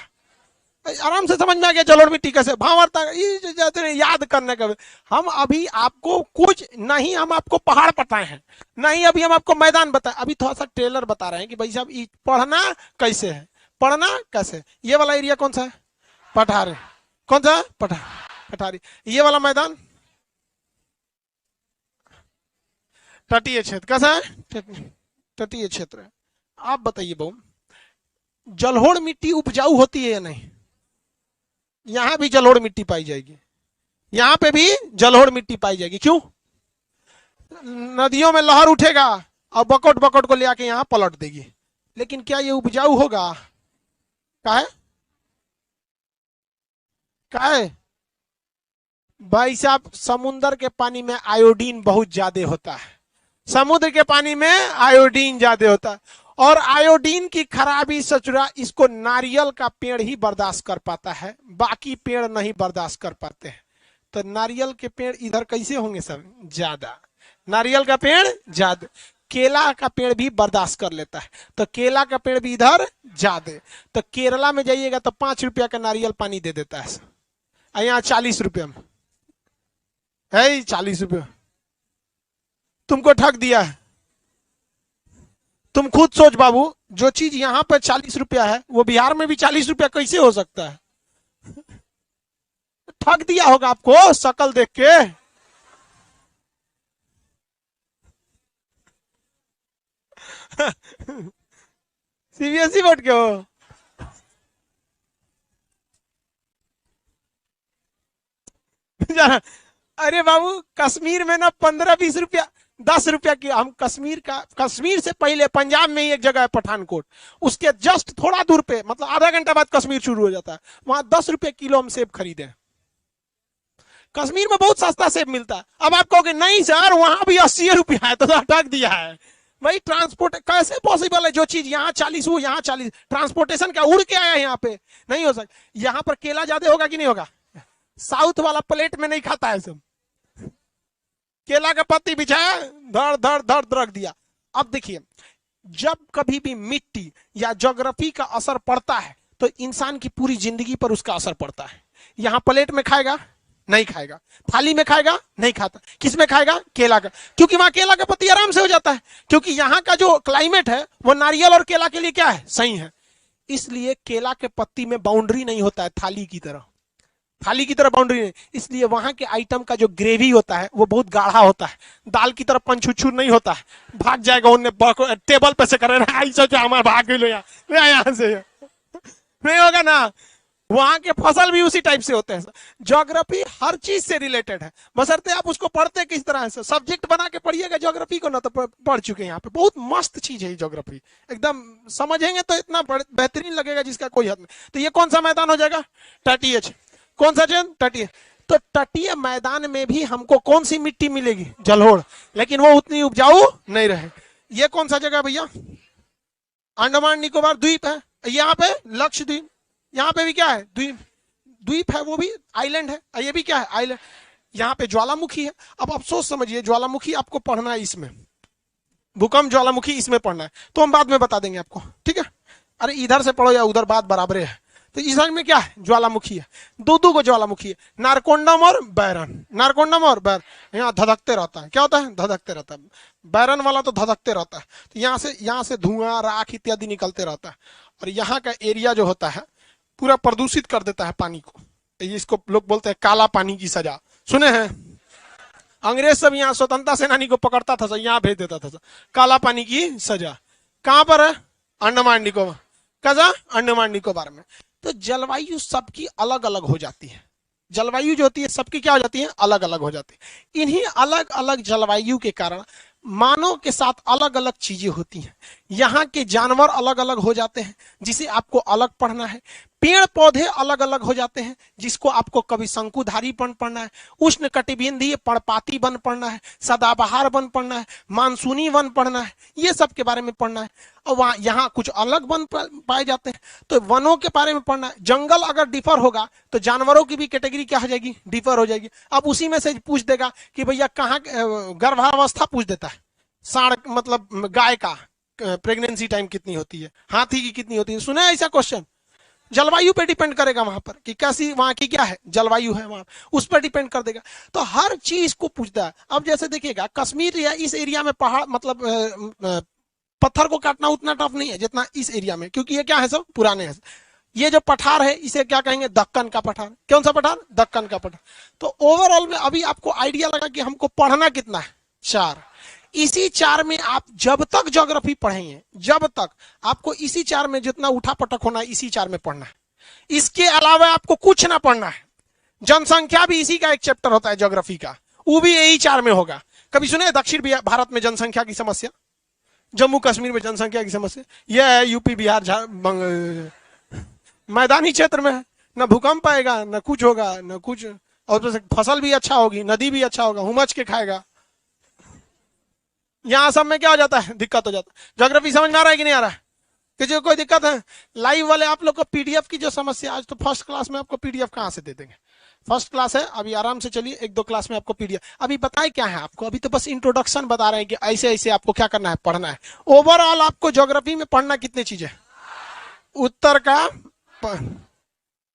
आराम से समझ में आ गया जलोढ़ मिट्टी कैसे भावर तक याद करने का। हम अभी आपको कुछ नहीं, हम आपको पहाड़ बताए हैं नहीं, अभी हम आपको मैदान बताए। अभी थोड़ा सा ट्रेलर बता रहे हैं कि भाई साहब ये पढ़ना कैसे है, पढ़ना कैसे। ये वाला एरिया कौन सा है? पठारी। कौन सा? पठारी। ये वाला मैदान तटीय क्षेत्र। कैसा है? तटीय क्षेत्र है। आप बताइए बहू, जलोढ़ मिट्टी उपजाऊ होती है या नहीं? यहां भी जलोढ़ मिट्टी पाई जाएगी, यहां पे भी जलोढ़ मिट्टी पाई जाएगी। क्यों? नदियों में लहर उठेगा और बकट बकट को ले आके यहां पलट देगी। लेकिन क्या ये उपजाऊ होगा? काहे? काहे? भाई साहब, समुद्र के पानी में आयोडीन बहुत ज्यादा होता है। समुद्र के पानी में आयोडीन ज्यादा होता है, और आयोडीन की खराबी सचुरा इसको नारियल का पेड़ ही बर्दाश्त कर पाता है, बाकी पेड़ नहीं बर्दाश्त कर पाते हैं। तो नारियल के पेड़ इधर कैसे होंगे सर? ज्यादा। नारियल का पेड़ ज्यादा। केला का पेड़ भी बर्दाश्त कर लेता है, तो केला का पेड़ भी इधर ज्यादा। तो केरला में जाइएगा तो 5 रुपया का नारियल पानी दे देता है, यहाँ 40 रुपया में है। 40 रुपया तुमको ठग दिया है। तुम खुद सोच बाबू, जो चीज यहां पर 40 रुपया है वो बिहार में भी 40 रुपया कैसे हो सकता है? ठग दिया होगा आपको शकल देख के। सीबीएसई बोर्ड के हो? अरे बाबू, कश्मीर में ना 15-20 रुपया, 10 रुपया की। हम कश्मीर से पहले पंजाब में ही एक जगह है पठानकोट, उसके जस्ट थोड़ा दूर पे, मतलब आधा घंटा बाद कश्मीर शुरू हो जाता है। वहां 10 रुपए किलो हम सेब खरीदे। कश्मीर में बहुत सस्ता सेब मिलता है। अब आप कहोगे नहीं सर वहां भी 80 रुपया है, तो ठग दिया है। भाई ट्रांसपोर्ट कैसे पॉसिबल है, जो चीज यहाँ 40 हो यहाँ 40, ट्रांसपोर्टेशन क्या उड़ के आया यहाँ पे, नहीं हो सकता। यहाँ पर केला ज्यादा होगा कि नहीं होगा, साउथ वाला प्लेट में नहीं खाता है सब, केला का पत्ती बिछाया, धड़ धड़ धड़ रख दिया। अब देखिए, जब कभी भी मिट्टी या ज्योग्राफी का असर पड़ता है तो इंसान की पूरी जिंदगी पर उसका असर पड़ता है। यहां प्लेट में खाएगा नहीं खाएगा, थाली में खाएगा नहीं खाता, किस में खाएगा, केला का, क्योंकि वहां केला का पत्ती आराम से हो जाता है, क्योंकि यहाँ का जो क्लाइमेट है वो नारियल और केला के लिए क्या है, सही है। इसलिए केला के पत्ती में बाउंड्री नहीं होता है थाली की तरह, थाली की तरह बाउंड्री नहीं, इसलिए वहां के आइटम का जो ग्रेवी होता है वो बहुत गाढ़ा होता है, दाल की तरह पंचुछू नहीं होता है। भाग जाएगा उन्हें टेबल पे से करे ऐसा क्या हमारे भाग लो यहाँ से, नहीं होगा ना। वहां के फसल भी उसी टाइप से होते हैं। ज्योग्राफी हर चीज से रिलेटेड है, बशर्ते आप उसको पढ़ते किस तरह से, सब्जेक्ट बना के पढ़िएगा ज्योग्राफी को ना, तो पढ़ चुके हैं यहाँ पे, बहुत मस्त चीज है ज्योग्राफी, एकदम समझेंगे तो इतना बेहतरीन लगेगा जिसका कोई हद नहीं। तो ये कौन सा मैदान हो जाएगा, तटीय, कौन सा चीज, तटीय। तो तटीय मैदान में भी हमको कौन सी मिट्टी मिलेगी, जलोढ़, लेकिन वो उतनी उपजाऊ नहीं रहे। ये कौन सा जगह भैया, अंडमान निकोबार द्वीप है, यहाँ पे लक्षद्वीप, यहाँ पे भी क्या है, द्वीप, द्वीप है, वो भी आइलैंड है, ये भी क्या है, आइलैंड। यहाँ पे ज्वालामुखी है। अब अफसोस समझिए, ज्वालामुखी आपको पढ़ना है इसमें, भूकंप ज्वालामुखी इसमें पढ़ना है, तो हम बाद में बता देंगे आपको, ठीक है। अरे इधर से पढ़ो या उधर, बात बराबर है। तो इस में क्या है, ज्वालामुखी है, दो को ज्वालामुखी है, नारकोंडम और बैरन, नारकोंडम और बैरन, यहाँ धधकते रहता है, क्या होता है, धधकते रहता है, बैरन वाला तो धधकते रहता है, तो यहाँ से धुआं राख इत्यादि निकलते रहता है, और यहाँ का एरिया जो होता है पूरा प्रदूषित कर देता है पानी को, इसको लोग बोलते हैं काला पानी की सजा, सुने हैं। अंग्रेज सब यहाँ स्वतंत्रता सेनानी को पकड़ता था, यहाँ भेज देता था, काला पानी की सजा। कहां पर है, अंडमान निकोबार, कजा, अंडमान निकोबार में। तो जलवायु सबकी अलग अलग हो जाती है, जलवायु जो होती है सबकी क्या हो जाती है, अलग अलग हो जाती है। इन्हीं अलग अलग जलवायु के कारण मानव के साथ अलग अलग चीजें होती हैं। यहाँ के जानवर अलग अलग हो जाते हैं, जिसे आपको अलग पढ़ना है। पेड़ पौधे अलग अलग हो जाते हैं, जिसको आपको कभी शंकुधारी वन पढ़ना है, उष्ण कटिबंधीय पर्णपाती वन पढ़ना है, सदाबहार वन पढ़ना है, मानसूनी वन पढ़ना है, ये सब के बारे में पढ़ना है। और वहाँ यहाँ कुछ अलग वन पाए जाते हैं, तो वनों के बारे में पढ़ना है। जंगल अगर डिफर होगा तो जानवरों की भी कैटेगरी क्या हो जाएगी, डिफर हो जाएगी। अब उसी में से पूछ देगा कि भैया कहाँ गर्भावस्था पूछ देता है, साढ़ मतलब गाय का प्रेगनेंसी टाइम कितनी होती है, हाथी की कितनी होती है, सुना है ऐसा क्वेश्चन। जलवायु पे डिपेंड करेगा वहां पर कि कैसी वहां की क्या है जलवायु है, वहां उस पर डिपेंड कर देगा। तो हर चीज को पूछता है। अब जैसे देखिएगा कश्मीर या इस एरिया में पहाड़ मतलब पत्थर को काटना उतना टफ नहीं है जितना इस एरिया में, क्योंकि ये क्या है सब पुराने हैं। ये जो पठार है इसे क्या कहेंगे, दक्कन का पठार। कौन सा पठार, दक्कन का पठार। तो ओवरऑल में अभी आपको आइडिया लगा कि हमको पढ़ना कितना है, 4। इसी 4 में आप जब तक ज्योग्राफी पढ़ेंगे, जब तक आपको इसी 4 में जितना उठा पटक होना है इसी 4 में पढ़ना है। इसके अलावा आपको कुछ ना पढ़ना है। जनसंख्या भी इसी का एक चैप्टर होता है ज्योग्राफी का, वो भी यही 4 में होगा। कभी सुने दक्षिण भारत में जनसंख्या की समस्या, जम्मू कश्मीर में जनसंख्या की समस्या, यह है यूपी बिहार मैदानी क्षेत्र में है, न भूकंप आएगा न कुछ होगा न कुछ, और फसल भी अच्छा होगी, नदी भी अच्छा होगा, हुमच के खाएगा। यहाँ सब में क्या हो जाता है, दिक्कत हो जाता है। ज्योग्राफी समझ में आ रहा है कि नहीं आ रहा है, किसी को कोई दिक्कत है। लाइव वाले आप लोग को पीडीएफ की जो समस्या, आज तो फर्स्ट क्लास में आपको पीडीएफ कहाँ से दे देंगे, फर्स्ट क्लास है, अभी आराम से चलिए, 1-2 क्लास में आपको पीडीएफ। अभी बताए क्या है आपको, अभी तो बस इंट्रोडक्शन बता रहे हैं कि ऐसे ऐसे आपको क्या करना है, पढ़ना है। ओवरऑल आपको ज्योग्राफी में पढ़ना कितनी चीजें, उत्तर का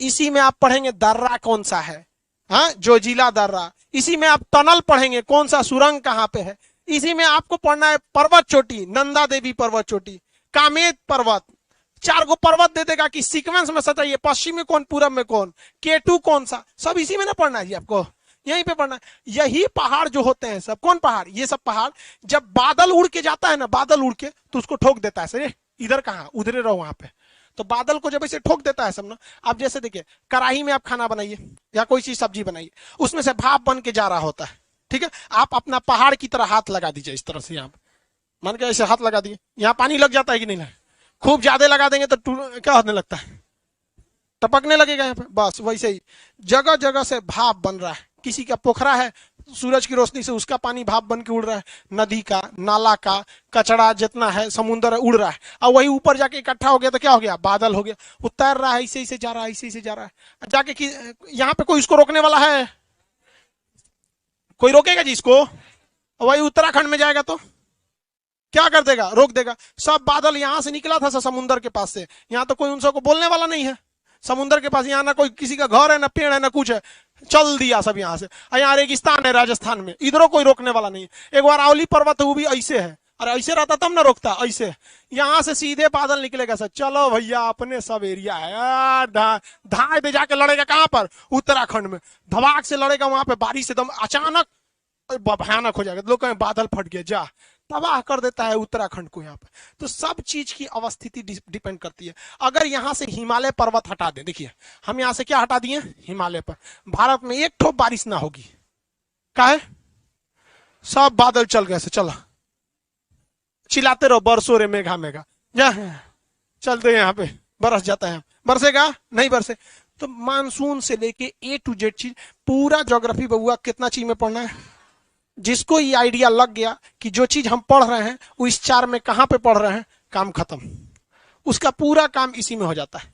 इसी में आप पढ़ेंगे दर्रा कौन सा है, हाँ जोजिला दर्रा। इसी में आप टनल पढ़ेंगे, कौन सा सुरंग कहाँ पे है। इसी में आपको पढ़ना है पर्वत चोटी, नंदा देवी पर्वत चोटी, कामेत पर्वत। 4 को पर्वत दे देगा कि सीक्वेंस में सटाइए, पश्चिम में कौन, पूरब में कौन, K2 कौन सा, सब इसी में ना पढ़ना है आपको, यहीं पे पढ़ना है। यही पहाड़ जो होते हैं सब, कौन पहाड़, ये सब पहाड़ जब बादल उड़ के जाता है ना, बादल उड़ के तो उसको ठोक देता है, सर इधर कहाँ, उधरे रहो वहां पे। तो बादल को जब ऐसे ठोक देता है सब ना, आप जैसे देखिए कढ़ाई में आप खाना बनाइए या कोई चीज सब्जी बनाइए, उसमें से भाप बन के जा रहा होता है, ठीक है। आप अपना पहाड़ की तरह हाथ लगा दीजिए इस तरह से, यहाँ मान के ऐसे हाथ लगा दिए, यहाँ पानी लग जाता है कि नहीं लगा, खूब ज्यादा लगा देंगे तो क्या होने लगता है, टपकने लगेगा यहाँ पे। बस वैसे ही जगह जगह से भाप बन रहा है। किसी का पोखरा है सूरज की रोशनी से उसका पानी भाप बन के उड़ रहा है, नदी का, नाला का, कचरा जितना है, समुद्र है, उड़ रहा है, और वही ऊपर जाके इकट्ठा हो गया तो क्या हो गया, बादल हो गया। वो तैर रहा है, ऐसे ऐसे जा रहा है, ऐसे ऐसे जा रहा है जाके कि यहाँ पे कोई इसको रोकने वाला है? कोई रोकेगा जी इसको? वही उत्तराखंड में जाएगा तो क्या कर देगा, रोक देगा। सब बादल यहां से निकला था समुद्र के पास से, यहाँ तो कोई उन सबको बोलने वाला नहीं है। समुद्र के पास यहाँ ना कोई किसी का घर है, ना पेड़ है, ना कुछ है, चल दिया सब यहाँ से। यहाँ रेगिस्तान है राजस्थान में, इधरों कोई रोकने वाला नहीं है। एक बार अरावली पर्वत है, वो भी ऐसे है, अरे ऐसे रहता तब ना रोकता, ऐसे यहाँ से सीधे बादल निकलेगा सर, चलो भैया अपने सब एरिया है, धाए दे जाके लड़ेगा कहां पर, उत्तराखंड में, धमाक से लड़ेगा वहां पे, बारिश एकदम अचानक भयानक हो जाएगा, लोग कहें बादल फट गया, जा तबाह कर देता है उत्तराखंड को यहाँ पे। तो सब चीज की अवस्थिति डिपेंड करती है। अगर यहाँ से हिमालय पर्वत हटा दें, देखिए हम यहाँ से क्या हटा दिए, हिमालय पर, भारत में एक ठोप बारिश ना होगी, काहे, सब बादल चल गए से, चला चिल्लाते रहो बरसो रे मेघा मेघा, जा चलते यहाँ पे बरस जाता है, बरसेगा नहीं बरसे। तो मानसून से लेके ए टू जेड चीज, पूरा ज्योग्राफी बबुआ कितना चीज में पढ़ना है। जिसको ये आइडिया लग गया कि जो चीज हम पढ़ रहे हैं वो इस 4 में कहां पे पढ़ रहे हैं, काम खत्म, उसका पूरा काम इसी में हो जाता है।